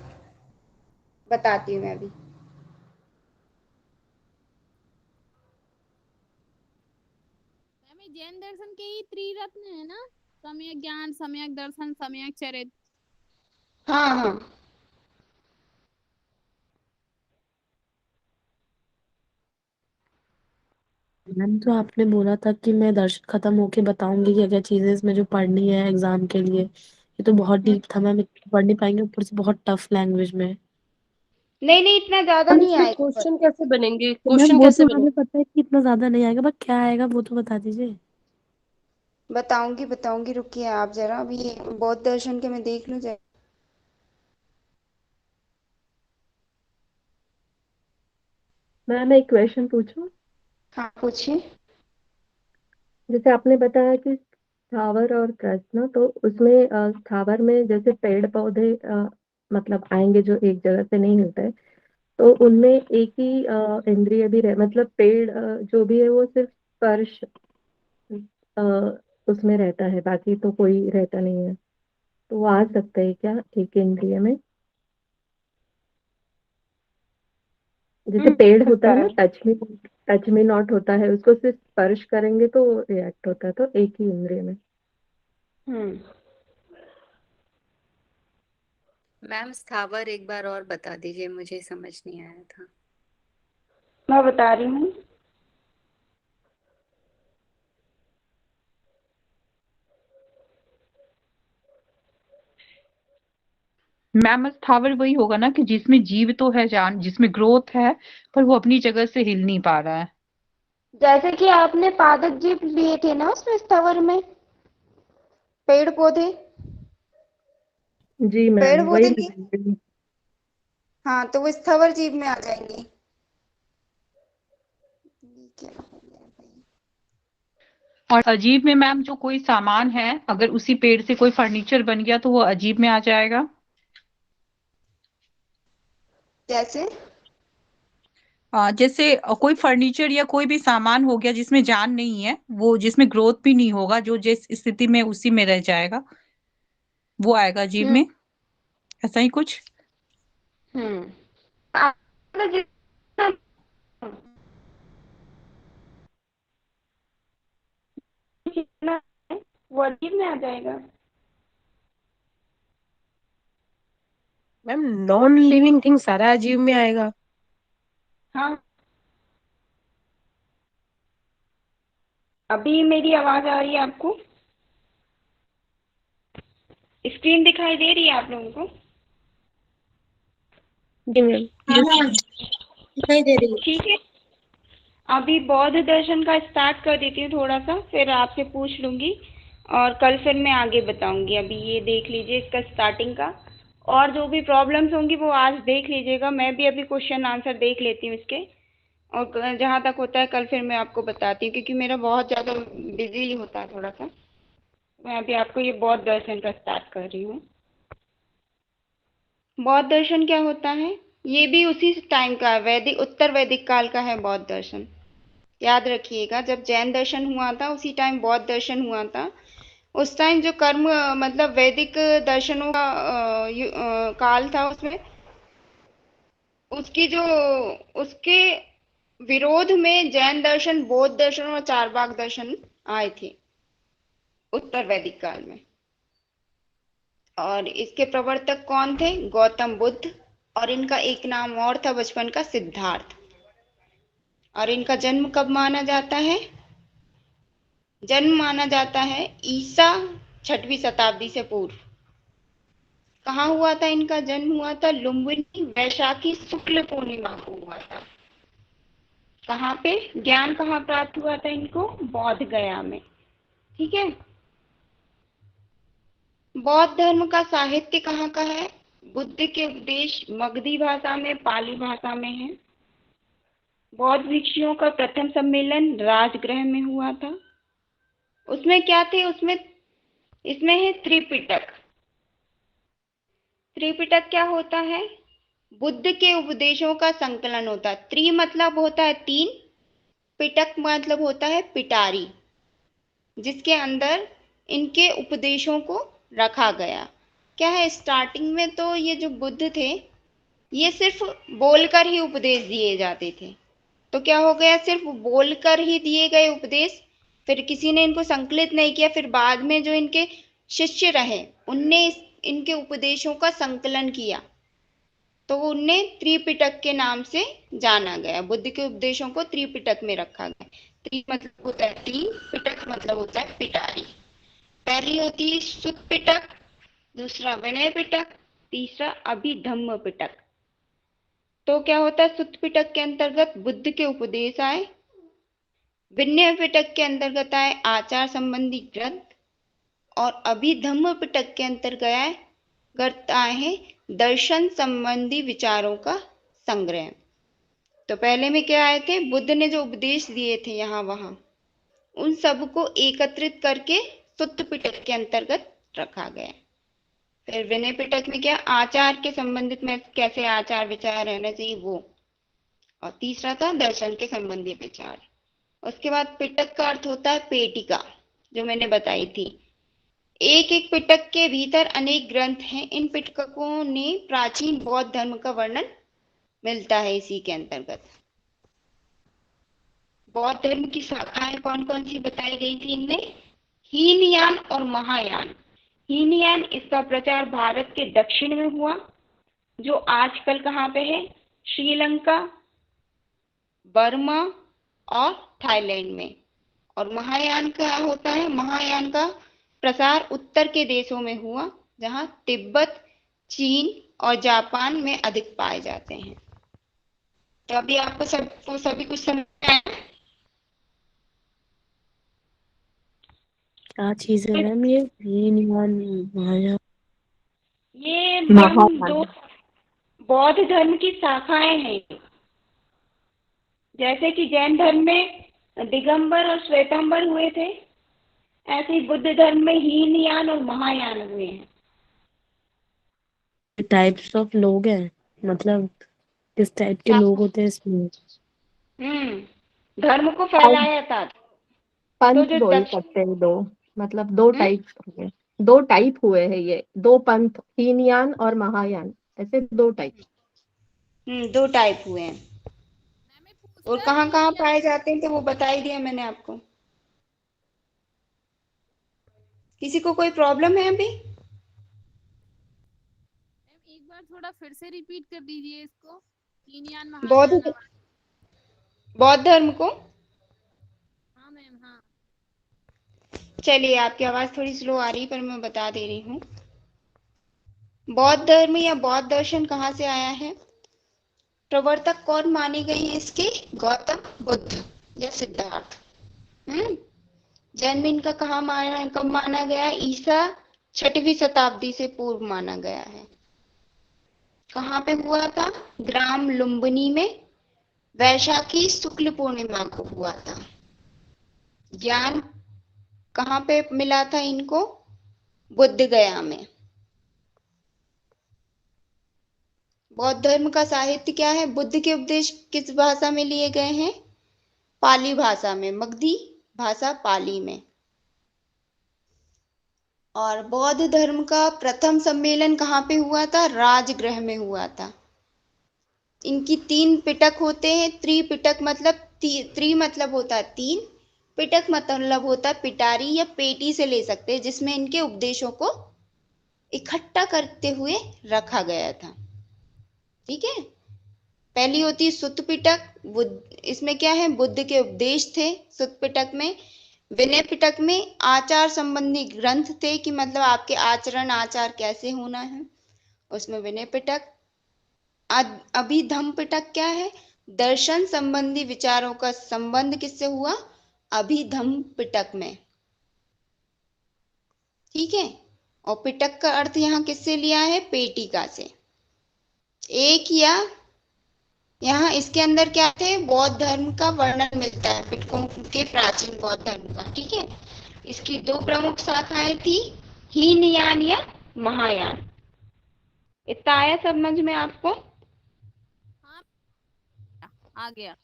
बताती हूँ मैं अभी।
हमें जैन दर्शन के ही त्रिरत्न है ना, सम्यक ज्ञान, सम्यक दर्शन, सम्यक चरित्र।
हाँ हाँ,
मैम तो आपने बोला था कि मैं दर्शन खत्म होके बताऊंगी क्या क्या चीजें इसमें जो पढ़नी है एग्जाम के लिए। ये तो बहुत डीप था मैम, इतना पढ़ नहीं पाएंगे, ऊपर से बहुत टफ लैंग्वेज में।
नहीं नहीं, इतना ज्यादा
हम
नहीं
इसमें
आएगा पर।
क्वेश्चन कैसे बनेंगे,
तो मैम
क्वेश्चन
वो
कैसे
तो
बनेंगे?
हमें पता है कि इतना ज्यादा नहीं आएगा, बट क्या आएगा वो तो बता दीजिए।
बताऊंगी बताऊंगी, रुकिए आप जरा, अभी ये बौद्ध दर्शन के मैं देख लूँ जरा।
मैम एक क्वेश्चन पूछूं।
हाँ पूछिए।
जैसे आपने बताया कि स्थावर और कृष्ण, तो उसमें स्थावर में जैसे पेड़ पौधे
मतलब आएंगे जो एक जगह से नहीं होता है, तो उनमें एक ही इंद्रिय भी रहे, मतलब पेड़ जो भी है वो सिर्फ स्पर्श अ, उसमें रहता है, बाकी तो कोई रहता नहीं है। तो वो आ सकता है क्या एक इंद्रिय में? जैसे पेड़
हो
होता
सकता
है ना,
है।
टच में नॉट होता है, उसको सिर्फ स्पर्श करेंगे तो रिएक्ट होता है, तो एक ही इंद्रिय में।
हम्म।
मैम स्थावर एक बार और बता दीजिए, मुझे समझ नहीं आया था।
मैं बता रही हूँ।
मैम स्थावर वही होगा ना कि जिसमें जीव तो है, जान जिसमें ग्रोथ है, पर वो अपनी जगह से हिल नहीं पा रहा है।
जैसे कि आपने पादप जीव लिए थे ना उसमें स्थावर में, पेड़ पौधे,
जी
पेड़
मैम, वही
पौधे लिए।
मैं बोल रही हूँ।
हाँ, तो वो स्थावर जीव में आ जाएंगे। ये क्या हो गया भाई?
और अजीब में मैम जो कोई सामान है, अगर उसी पेड़ से कोई फर्नीचर बन गया तो वो अजीब में आ जाएगा।
जैसे
जैसे कोई फर्नीचर या कोई भी सामान हो गया जिसमें जान नहीं है, वो जिसमें ग्रोथ भी नहीं होगा, जो जिस स्थिति में उसी में रह जाएगा, वो आएगा अजीब
हम्म
में। ऐसा ही कुछ।
हम्म। आपने जितना जितना है, वो अजीब में आ जाएगा।
मैम नॉन लिविंग थिंग सारा अजीब में आएगा।
हाँ, अभी मेरी आवाज आ रही है आपको? स्क्रीन दिखाई दे रही है आप लोगों को?
जी मैम।
हाँ मैम, दिखाई दे रही है।
ठीक है, अभी बौद्ध दर्शन का स्टार्ट कर देती हूँ थोड़ा सा, फिर आपसे पूछ लूंगी और कल फिर मैं आगे बताऊंगी। अभी ये देख लीजिए इसका स्टार्टिंग का, और जो भी प्रॉब्लम्स होंगी वो आज देख लीजिएगा। मैं भी अभी क्वेश्चन आंसर देख लेती हूँ इसके, और जहाँ तक होता है कल फिर मैं आपको बताती हूँ, क्योंकि मेरा बहुत ज़्यादा बिजी होता है थोड़ा सा। मैं अभी आपको ये बौद्ध दर्शन का स्टार्ट कर रही हूँ। बौद्ध दर्शन क्या होता है? ये भी उसी टाइम का है, वैदिक उत्तर वैदिक काल का है बौद्ध दर्शन। याद रखिएगा, जब जैन दर्शन हुआ था उसी टाइम बौद्ध दर्शन हुआ था। उस टाइम जो कर्म मतलब वैदिक दर्शनों का काल था, उसमें उसकी जो उसके विरोध में जैन दर्शन, बौद्ध दर्शन और चारवाक दर्शन आए थे उत्तर वैदिक काल में। और इसके प्रवर्तक कौन थे? गौतम बुद्ध, और इनका एक नाम और था बचपन का, सिद्धार्थ। और इनका जन्म कब माना जाता है? जन्म माना जाता है ईसा 6वीं शताब्दी से पूर्व। कहाँ हुआ था इनका जन्म? हुआ था लुम्बिनी वैशाखी शुक्ल पूर्णिमा को हुआ था। कहाँ पे? ज्ञान कहाँ प्राप्त हुआ था इनको? बौद्ध गया में। ठीक है। बौद्ध धर्म का साहित्य कहाँ का है? बुद्ध के उपदेश मगधी भाषा में, पाली भाषा में है। बौद्ध भिक्षुओं का प्रथम सम्मेलन राजगृह में हुआ था। उसमें क्या थे? इसमें है त्रिपिटक। त्रिपिटक क्या होता है? बुद्ध के उपदेशों का संकलन होता है। त्रि मतलब होता है 3, पिटक मतलब होता है पिटारी, जिसके अंदर इनके उपदेशों को रखा गया। क्या है, स्टार्टिंग में तो ये जो बुद्ध थे, ये सिर्फ बोलकर ही उपदेश दिए जाते थे। तो क्या हो गया, सिर्फ बोलकर ही दिए गए उपदेश, फिर किसी ने इनको संकलित नहीं किया। फिर बाद में जो इनके शिष्य रहे, उनने इनके उपदेशों का संकलन किया, तो उन्हें त्रिपिटक के नाम से जाना गया। बुद्ध के उपदेशों को त्रिपिटक में रखा गया। त्रि मतलब होता है 3, पिटक मतलब होता है पिटारी। पहली होती है सुत्त पिटक, दूसरा विनय पिटक, तीसरा अभिधम्म पिटक। तो क्या होता है, सुत्त पिटक के अंतर्गत बुद्ध के उपदेश आए, विनय पिटक के अंतर्गत आए आचार संबंधी ग्रंथ, और अभिधम्म पिटक के अंतर्गत आए हैं दर्शन संबंधी विचारों का संग्रह। तो पहले में क्या आए थे? बुद्ध ने जो उपदेश दिए थे यहाँ वहां, उन सब को एकत्रित करके सुत्त पिटक के अंतर्गत रखा गया। फिर विनय पिटक में क्या, आचार के संबंधित में कैसे आचार विचार रहना चाहिए वो, और तीसरा था दर्शन के संबंधी विचार। उसके बाद पिटक का अर्थ होता है पेटिका, जो मैंने बताई थी। एक एक पिटक के भीतर अनेक ग्रंथ हैं। इन पिटकों ने प्राचीन बौद्ध धर्म का वर्णन मिलता है इसी के अंतर्गत। बौद्ध धर्म की शाखाएं कौन कौन सी बताई गई थी इनमें, हीनयान और महायान। हीनयान, इसका प्रचार भारत के दक्षिण में हुआ, जो आजकल कहाँ पे है, श्रीलंका, बर्मा और थाईलैंड में। और महायान क्या होता है, महायान का प्रसार उत्तर के देशों में हुआ, जहाँ तिब्बत, चीन और जापान में अधिक पाए जाते हैं। तो अभी आपको सभी कुछ समझ में आया?
क्या चीज है मैम ये हीनयान माया?
ये मैम
महायान।
दो बौद्ध धर्म की शाखाएं हैं। जैसे कि जैन धर्म में दिगंबर और श्वेतांबर हुए थे, ऐसे ही बुद्ध धर्म में हीनयान और महायान हुए हैं।
टाइप्स ऑफ लोग हैं, मतलब किस टाइप के लोग होते हैं इसमें?
धर्म को फैलाया था। तो
पंथ
जो
बोल
दक्षिण,
सकते हैं दो, मतलब दो टाइप हुए, दो टाइप हुए हैं ये, दो पंथ, हीनयान और महायान, ऐसे दो टाइप।
दो टाइप हुए हैं।
मैम एक पूछना
और
है,
कहाँ कहाँ
हीनयान
पाए जाते हैं तो वो बता ही दिया मैंने आपको। किसी को कोई प्रॉब्लम है अभी?
मैम एक बार थोड़ा फिर से रिपीट कर दीजिए इसको, हीनयान
बौद्ध
महायान।
बौद्ध धर्म को,
हाँ मैम, हाँ।
चलिए आपकी आवाज थोड़ी स्लो आ रही है पर मैं बता दे रही हूँ। बौद्ध धर्म या बौद्ध दर्शन कहाँ से आया है, प्रवर्तक कौन माने गए हैं इसके, गौतम बुद्ध या सिद्धार्थ। जन्म इनका कब माना गया, ईसा 6वीं शताब्दी से पूर्व माना गया है। कहाँ पे हुआ था, ग्राम लुम्बिनी में, वैशाखी शुक्ल पूर्णिमा को हुआ था। ज्ञान कहाँ पे मिला था इनको, बुद्ध गया में। बौद्ध धर्म का साहित्य क्या है, बुद्ध के उपदेश किस भाषा में लिए गए हैं, पाली भाषा में, मगधी भाषा पाली में। और बौद्ध धर्म का प्रथम सम्मेलन कहाँ पे हुआ था, राजगृह में हुआ था। इनकी 3 पिटक होते हैं। त्रिपिटक मतलब त्रि मतलब होता है 3, पिटक मतलब होता है पिटारी या पेटी से ले सकते हैं, जिसमें इनके उपदेशों को इकट्ठा करते हुए रखा गया था। ठीक है, पहली होती है सुत्त पिटक, इसमें क्या है, बुद्ध के उपदेश थे सुत्त पिटक में। विनय पिटक में आचार संबंधी ग्रंथ थे, कि मतलब आपके आचरण आचार कैसे होना है, उसमें विनय पिटक। अभिधम्म पिटक क्या है, दर्शन संबंधी विचारों का संबंध किससे हुआ, अभिधम्म पिटक में। ठीक है, और पिटक का अर्थ यहाँ किससे लिया है, पेटिका से। एक या यहाँ इसके अंदर क्या थे, बौद्ध धर्म का वर्णन मिलता है पिटकों के, प्राचीन बौद्ध धर्म का। ठीक है, इसकी 2 प्रमुख शाखाएं थी, हीनयान या महायान। इतना आया समझ में आपको,
हाँ आ गया।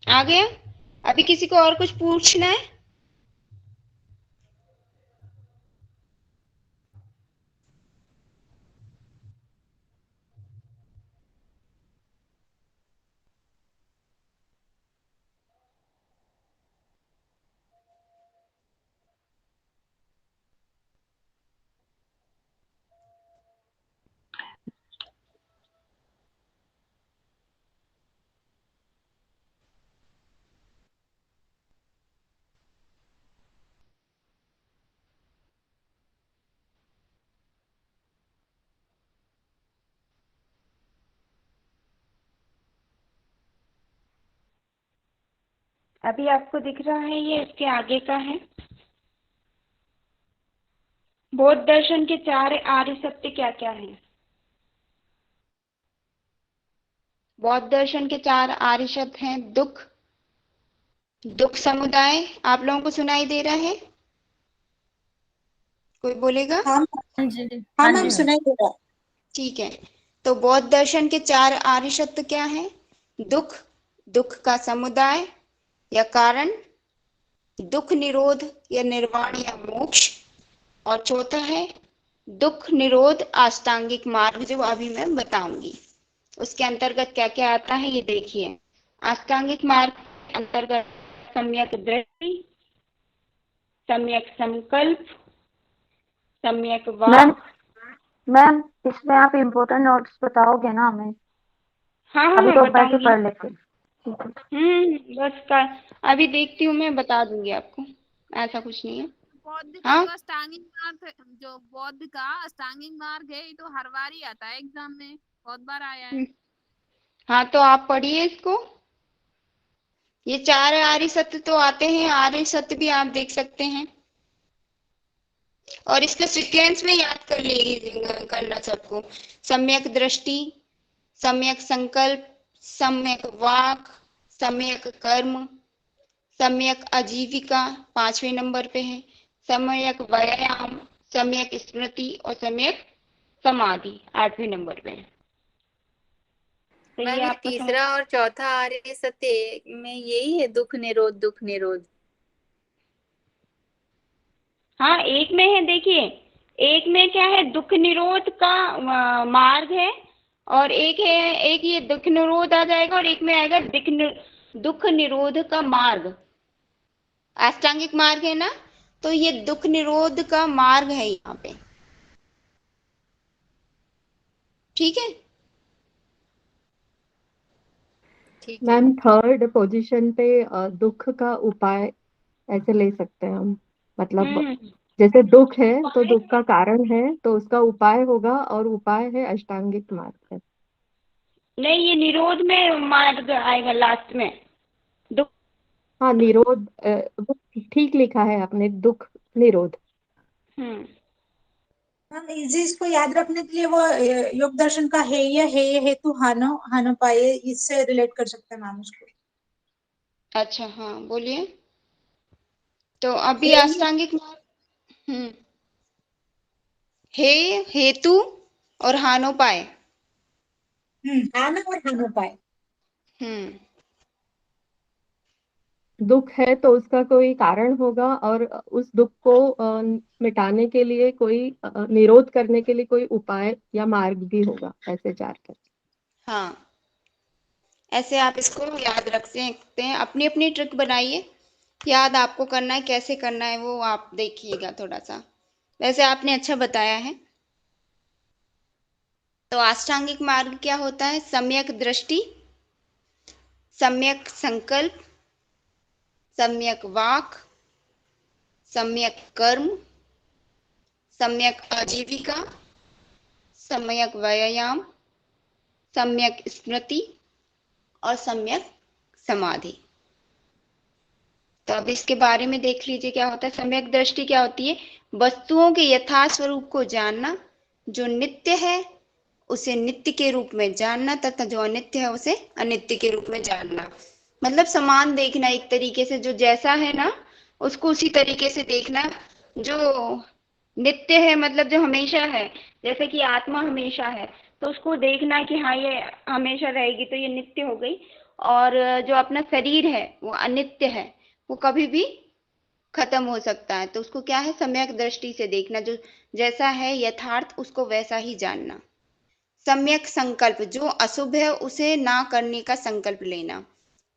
आ गया? अभी किसी को और कुछ पूछना है? अभी आपको दिख रहा है, ये इसके आगे का है। बौद्ध दर्शन के 4 आर्य सत्य क्या क्या हैं? बौद्ध दर्शन के 4 आर्य सत्य हैं, दुख समुदाय। आप लोगों को सुनाई दे रहा है, कोई बोलेगा?
हाँ हाँ
हाँ
मैम
जी मैम।
सुनाई दे रहा है।
ठीक है, तो बौद्ध दर्शन के 4 आर्य सत्य क्या है? दुख, दुख का समुदाय या कारण, दुख निरोध या निर्वाण या मोक्ष, और चौथा है दुख निरोध अष्टांगिक मार्ग, जो अभी मैं बताऊंगी। उसके अंतर्गत क्या क्या आता है ये देखिए। अष्टांगिक मार्ग के अंतर्गत सम्यक दृष्टि, सम्यक संकल्प, सम्यक
मैम
वाक।
मैम इसमें आप इम्पोर्टेंट नोट्स बताओगे ना हमें?
हाँ हाँ
अभी
मैं
तो बैठ के
बताऊंगी।
पढ़ लेते हैं। ठीक है।
बस का अभी देखती हूँ, मैं बता दूंगी आपको, ऐसा कुछ नहीं है।
बौद्ध का
हाँ
जो अष्टांगिक मार्ग, जो बौद्ध का अष्टांगिक मार्ग है, ये तो हर बार ही आता है एग्जाम में, बहुत बार आया है।
हाँ, तो आप पढ़िए इसको। ये 4 आर्य सत्य तो आते हैं, आर्य सत्य भी आप देख सकते हैं, और इसका सीक्वेंस में याद कर लीजिए करना सबको। सम्यक दृष्टि, सम्यक संकल्प, सम्यक वाक, सम्यक कर्म, सम्यक आजीविका 5वें नंबर पे है, सम्यक व्यायाम, सम्यक स्मृति और सम्यक समाधि 8वें नंबर पे है। तो ये
मैम ये
आपको
तीसरा और चौथा आर्य सत्य में यही है, दुख निरोध, दुख निरोध।
हाँ, एक में है, देखिए एक में क्या है, दुख निरोध का मार्ग है, और एक है, एक ये दुख निरोध आ जाएगा, और एक में आएगा दुख निरोध का मार्ग। अष्टांगिक मार्ग है ना, तो ये दुख निरोध का मार्ग है यहाँ पे। ठीक है।
ठीक है।
मैम थर्ड पोजीशन पे दुख का उपाय ऐसे ले सकते हैं हम, मतलब जैसे दुख है तो दुख का कारण है तो उसका उपाय होगा, और उपाय है अष्टांगिक मार्ग है।
नहीं, ये निरोध में मार्ग आएगा लास्ट में। दुख।
हाँ निरोध, वो ठीक लिखा है आपने, दुख निरोध।
मैम इजी इसको याद रखने के लिए वो योग दर्शन का है या है हेतु हानो हानो पाए, इससे रिलेट कर सकते हैं मैम उसको।
अच्छा, हाँ बोलिए। तो अभी
हे
अष्टांगिक मार्ग हे, हेतु और हानोपाय।
हानो और हानो पाए।
दुख है तो उसका कोई कारण होगा, और उस दुख को मिटाने के लिए कोई निरोध करने के लिए कोई उपाय या मार्ग भी होगा, ऐसे 4 कर।
हाँ, ऐसे आप इसको याद रख सकते हैं, अपनी अपनी ट्रिक बनाइए, याद आपको करना है, कैसे करना है वो आप देखिएगा थोड़ा सा। वैसे आपने अच्छा बताया है। तो अष्टांगिक मार्ग क्या होता है? सम्यक दृष्टि, सम्यक संकल्प, सम्यक वाक, सम्यक कर्म, सम्यक आजीविका, सम्यक व्यायाम, सम्यक स्मृति और सम्यक समाधि। तो अब इसके बारे में देख लीजिए क्या होता है। सम्यक दृष्टि क्या होती है? वस्तुओं के यथार्थ स्वरूप को जानना, जो नित्य है उसे नित्य के रूप में जानना, तथा जो अनित्य है उसे अनित्य के रूप में जानना। मतलब समान देखना, एक तरीके से जो जैसा है ना उसको उसी तरीके से देखना। जो नित्य है मतलब जो हमेशा है, जैसे कि आत्मा हमेशा है, तो उसको देखना कि हाँ ये हमेशा रहेगी, तो ये नित्य हो गई। और जो अपना शरीर है वो अनित्य है, वो कभी भी खत्म हो सकता है, तो उसको क्या है, सम्यक दृष्टि से देखना, जो जैसा है यथार्थ उसको वैसा ही जानना। सम्यक संकल्प, जो अशुभ है उसे ना करने का संकल्प लेना,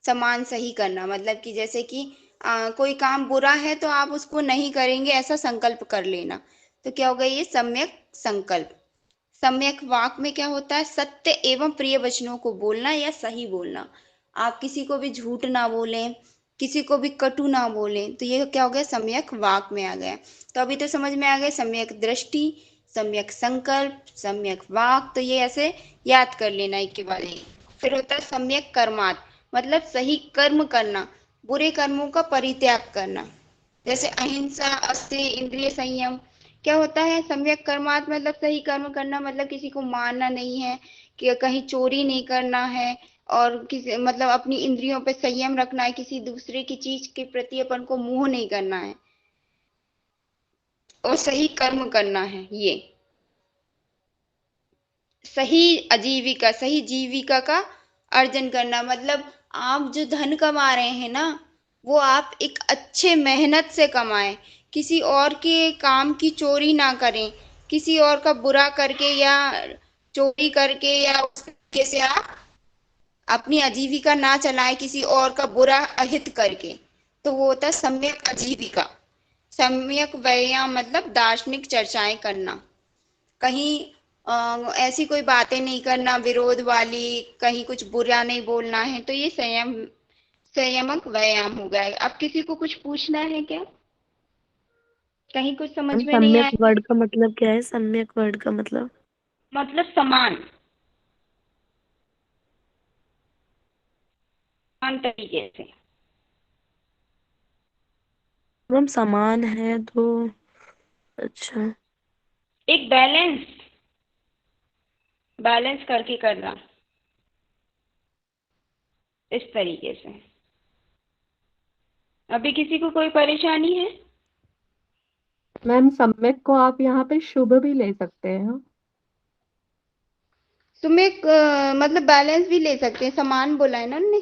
समान सही करना, मतलब कि जैसे कि कोई काम बुरा है तो आप उसको नहीं करेंगे ऐसा संकल्प कर लेना, तो क्या होगा, ये सम्यक संकल्प। सम्यक वाक में क्या होता है? सत्य एवं प्रिय वचनों को बोलना या सही बोलना। आप किसी को भी झूठ ना बोलें, किसी को भी कटु ना बोलें, तो ये क्या हो गया, सम्यक वाक में आ गया। तो अभी तो समझ में आ गया, सम्यक दृष्टि, सम्यक संकल्प, सम्यक वाक, तो ये ऐसे याद कर लेना एक के बाद एक। फिर होता है सम्यक कर्मात, मतलब सही कर्म करना, बुरे कर्मों का परित्याग करना, जैसे अहिंसा, अस्तेय, इंद्रिय संयम। क्या होता है सम्यक कर्मात, मतलब सही कर्म करना, मतलब किसी को मारना नहीं है, कि कहीं चोरी नहीं करना है, और किसी मतलब अपनी इंद्रियों पे संयम रखना है, किसी दूसरे की चीज के प्रति अपन को मोह नहीं करना है। और सही कर्म करना है। ये सही जीविका का अर्जन करना, मतलब आप जो धन कमा रहे हैं ना, वो आप एक अच्छे मेहनत से कमाएं, किसी और के काम की चोरी ना करें, किसी और का बुरा करके या चोरी करके या उस तरीके से आप अपनी आजीविका ना चलाएं, किसी और का बुरा अहित करके। तो वो होता है सम्यक आजीविका। सम्यक व्यायाम मतलब दार्शनिक चर्चाएं करना, कहीं ऐसी कोई बातें नहीं करना विरोध वाली, कहीं कुछ बुरा नहीं बोलना है। तो ये संयमक व्यायाम हो गया। अब किसी को कुछ पूछना है क्या? कहीं कुछ समझ में नहीं
सम्यक
आया?
वर्ड का मतलब क्या है? सम्यक वर्ड का मतलब
समान तरीके से।
हम समान है तो अच्छा।
एक बैलेंस करके करना, इस तरीके से। अभी किसी को कोई परेशानी है?
मैम सम्यक को आप यहाँ पे शुभ भी ले सकते हैं।
तुम्हें मतलब बैलेंस भी ले सकते हैं, समान बोला है ना उन्होंने।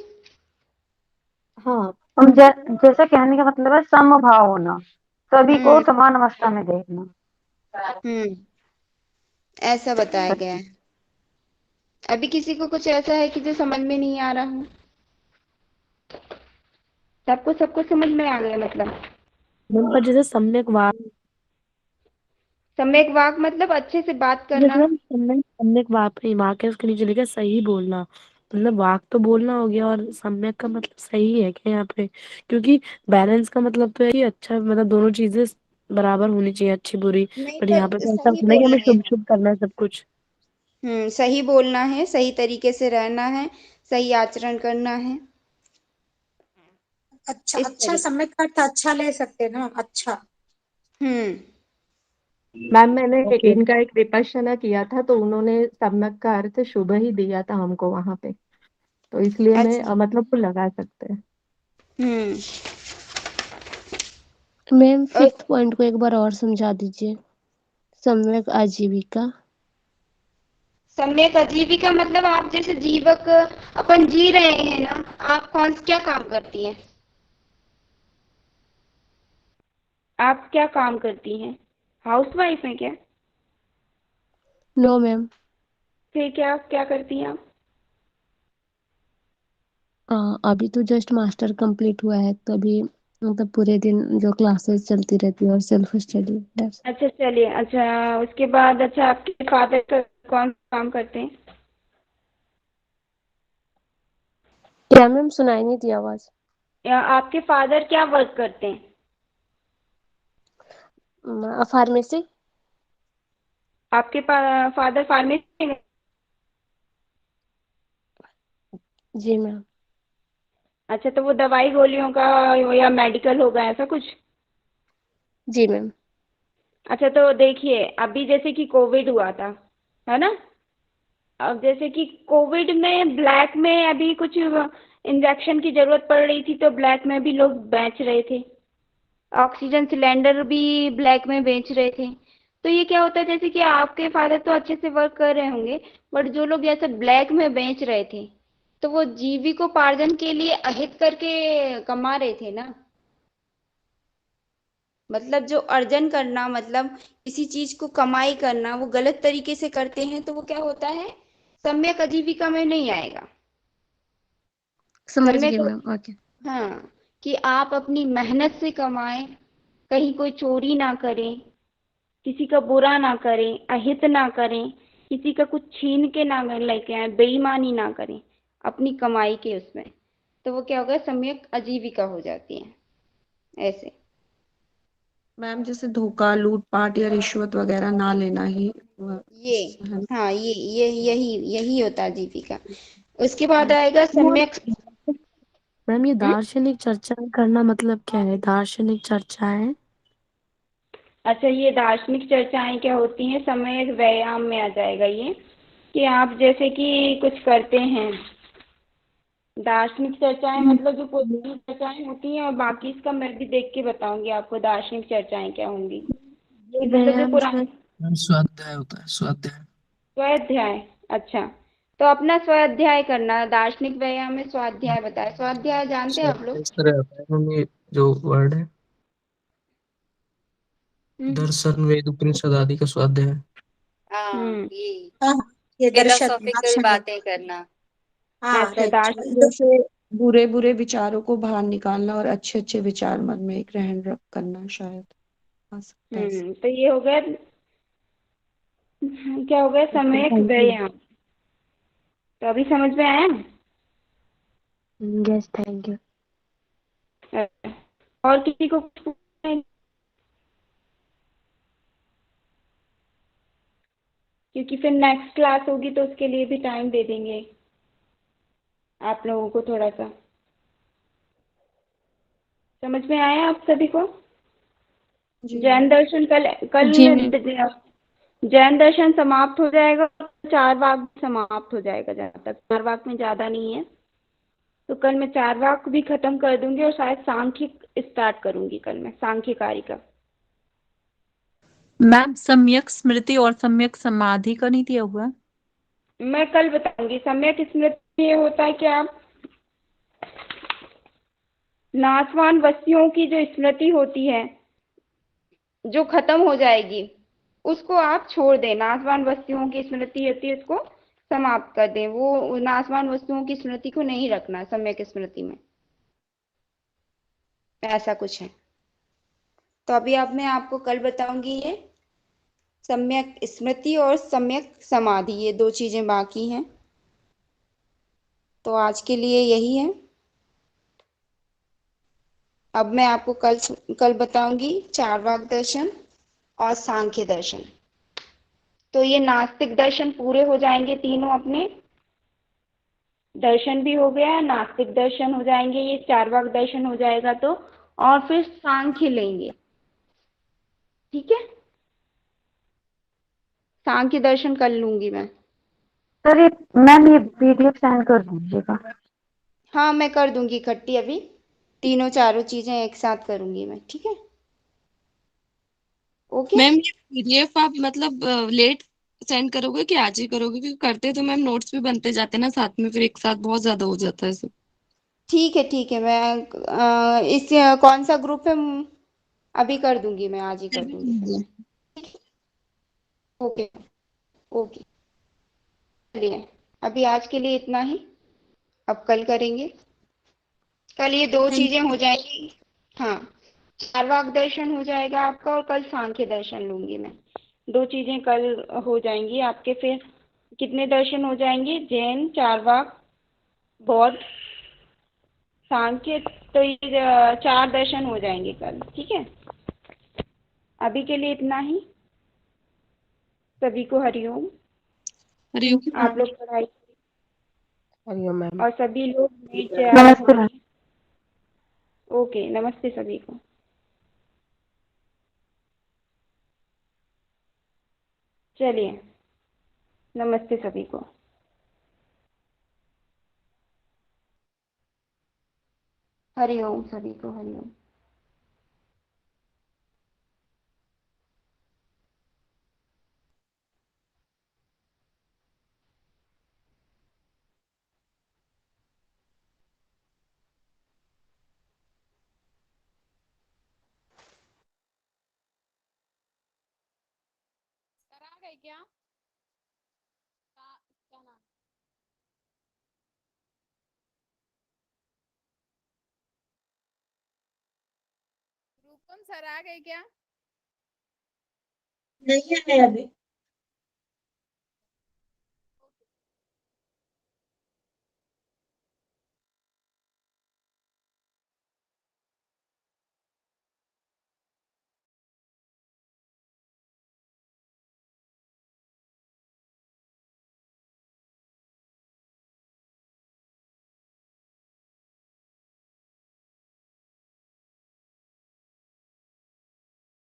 हाँ
और जैसे कहने का मतलब है समभाव होना, सभी को
हम्म
समान अवस्था में देखना।
ऐसा बताया गया है। अभी किसी को कुछ ऐसा है कि जो समझ में नहीं आ रहा हो? सबको समझ में आ गया मतलब?
पर जैसे
सम्यक वाक मतलब अच्छे से बात करना।
जैसे हम सम्यक वाक नहीं, वाक है उसके नीचे लिखा है सही बोलना, मतलब वाक तो बोलना हो गया, और सम्यक का मतलब सही है क्या यहाँ पे? क्योंकि बैलेंस का मतलब तो है कि अच्छा, मतलब दोनों चीजें बराबर होनी चाहिए, अच्छी बुरी।
नहीं,
पर यहाँ
पर
पे तो ऐसा
सही
होता है कि
बोलना
हमें
है।
शुभ शुभ करना है सब कुछ।
सही बोलना है, सही तरीके से रहना है, सही आचरण करना है,
अच्छा,
इस
अच्छा
तरीके।
सम्यक अर्थ अच्छा ले सकते हैं ना, अच्छा।
हम्म
मैम मैंने
ओके।
इनका एक विपश्यना किया था, तो उन्होंने सम्यक का अर्थ शुभ ही दिया था हमको वहां पे, तो इसलिए मैं
अच्छा।
मतलब वो लगा सकते हैं।
हम्म
मैम
और
5th पॉइंट को एक बार और समझा दीजिए, सम्यक आजीविका।
सम्यक आजीविका मतलब आप जैसे जीवक अपन जी रहे हैं ना, आप क्या काम करती हैं? आप क्या काम करती हैं? हाउसवाइफ हैं क्या?
No ma'am.
फिर क्या क्या करती हैं आप?
अभी तो जस्ट मास्टर कंप्लीट हुआ है, तो अभी मतलब पूरे दिन जो क्लासेस चलती रहती है और सेल्फ स्टडी।
अच्छा चलिए, अच्छा उसके बाद, अच्छा आपके फादर का कौन काम करते हैं?
क्या मैम? सुनाई नहीं दी आवाज।
या आपके फादर क्या वर्क करते हैं?
फार्मेसी।
आपके फादर फार्मेसी में?
जी मैम।
अच्छा, तो वो दवाई गोलियों का या मेडिकल होगा ऐसा कुछ?
जी मैम।
अच्छा, तो देखिए अभी जैसे कि कोविड हुआ था, है ना? अब जैसे कि कोविड में ब्लैक में अभी कुछ इंजेक्शन की जरूरत पड़ रही थी, तो ब्लैक में भी लोग बेच रहे थे। ऑक्सीजन सिलेंडर भी ब्लैक में बेच रहे थे। तो ये क्या होता है, जैसे कि आपके फादर तो अच्छे से वर्क कर रहे होंगे, बट जो लोग जैसे ब्लैक में बेच रहे थे, तो वो जीविकोपार्जन के लिए अहित करके कमा रहे थे ना। मतलब जो अर्जन करना, मतलब किसी चीज को कमाई करना, वो गलत तरीके से करते हैं, तो वो क्या होता है, सम्यक आजीविका में नहीं आएगा।
समझ गई
सम्यक,
मैम, ओके।
हाँ, कि आप अपनी मेहनत से कमाएं, कहीं कोई चोरी ना करें, किसी का बुरा ना करें, अहित ना करें, किसी का कुछ छीन के ना लेके आए, बेईमानी ना करें अपनी कमाई के उसमें। तो वो क्या होगा, सम्यक आजीविका हो जाती है ऐसे।
मैम जैसे धोखा लूटपाट या रिश्वत वगैरह ना लेना ही
ये,
है ना?
हाँ, यही होता है आजीविका। उसके बाद आएगा सम्यक।
मैम ये
हम्म?
दार्शनिक चर्चा करना मतलब क्या है? दार्शनिक चर्चाएं।
अच्छा, ये दार्शनिक चर्चाएं क्या होती हैं, सम्यक व्यायाम में आ जाएगा ये, कि आप जैसे कि कुछ करते हैं। दार्शनिक चर्चाएं मतलब जो पॉजिटिव चर्चाएं होती हैं, और बाकी इसका मैं भी देख के बताऊंगी आपको दार्शनिक चर्चाएं क्या होंगी।
ये
मतलब जो
व्यायाम
पुराने
मैम स्वाध्याय होता है, स्वाध्याय।
स्वाध्याय, अच्छा। तो अपना स्वाध्याय करना, दार्शनिक व्यायाम में स्वाध्याय बताया। स्वाध्याय जानते हैं आप
स्वाध्याय
लोग?
इस तरह होता है मैम, ये जो वर्ड है दर्शन वेद उपनिषद आदि का स्वाध्याय है।
हाँ ये
हाँ, ये दर्शन
फिलोसॉफिकल
दार्शनिक।
बातें करना।
हाँ,
अच्छा,
ये
दार्शनिक।
जैसे बुरे बुरे विचारों को बाहर निकालना और अच्छे अच्छे विचार मन में ग्रहण करना, शायद आ सकता है इससे।
तो ये हो गया, क्या हो गया, सम्यक
थैंक यू।
व्यायाम। तो अभी समझ में आया?
Yes, thank you.
और किसी को कुछ पूछना है? क्योंकि फिर नेक्स्ट क्लास होगी तो उसके लिए भी टाइम दे देंगे आप लोगों को थोड़ा सा। समझ में आया आप सभी को?
जी
जैन दर्शन कल
जी मैम।
जैन दर्शन समाप्त हो जाएगा, चारवाक समाप्त हो जाएगा। जहाँ तक चारवाक में ज्यादा नहीं है, तो कल मैं चारवाक भी खत्म कर दूंगी और शायद सांख्यिक स्टार्ट करूंगी कल मैं, सांख्यकारी का।
मैम सम्यक स्मृति और सम्यक समाधि का नहीं दिया हुआ है?
मैं कल बताऊंगी। सम्यक स्मृति ये होता है कि आप नासवान वस्तुओं की जो स्मृति होती है, जो खत्म हो जाएगी, उसको आप छोड़ दें। नासवान वस्तुओं की स्मृति होती है, उसको समाप्त कर दें। वो नासवान वस्तुओं की स्मृति को नहीं रखना सम्यक स्मृति में, ऐसा कुछ है। तो अभी अब मैं आपको कल बताऊंगी ये सम्यक स्मृति और सम्यक समाधि, ये दो चीजें बाकी हैं। तो आज के लिए यही है। अब मैं आपको कल बताऊंगी चारवाक दर्शन और सांख्य दर्शन। तो ये नास्तिक दर्शन पूरे हो जाएंगे तीनों अपने। दर्शन भी हो गया, नास्तिक दर्शन हो जाएंगे, ये चारवाक दर्शन हो जाएगा तो, और फिर सांख्य लेंगे। ठीक है, सांख्य दर्शन कर लूंगी मैं।
सर ये मैम ये पीडीएफ सेंड कर दीजिएगा।
हाँ, मैं कर दूंगी इकट्ठी, अभी तीनों चारों चीजें एक साथ करूंगी मैं। ठीक है, ओके।
मैम ये पीडीएफ आप मतलब लेट सेंड करोगे कि आज ही करोगे? क्योंकि करते तो मैम नोट्स भी बनते जाते हैं ना साथ में, फिर एक साथ बहुत ज्यादा हो जाता है सब।
ठीक है, मैं इस कौन सा ग्रुप है, अभी कर दूंगी मैं, आज ही कर दूंगी फिर मैं। ओके, ओके, चलिए अभी आज के लिए इतना ही। अब कल करेंगे। कल ये दो चीजें हो जाएंगी। हाँ, चारवाक दर्शन हो जाएगा आपका, और कल सांख्य दर्शन लूंगी मैं। दो चीजें कल हो जाएंगी आपके। फिर कितने दर्शन हो जाएंगे? जैन, चारवाक, बौद्ध, सांख्य। तो ये चार दर्शन हो जाएंगे कल। ठीक है, अभी के लिए इतना ही। सभी को हरिओम।
हरिओम।
आप लोग पढ़ाई
हरिओम मैम।
और सभी लोग नीचे
नमस्ते मैम।
ओके, नमस्ते सभी को। चलिए, नमस्ते सभी को। हरिओम सभी को, हरिओम।
सर आ गए क्या? क्या नाम? रूपम सर आ गए क्या?
नहीं है अभी।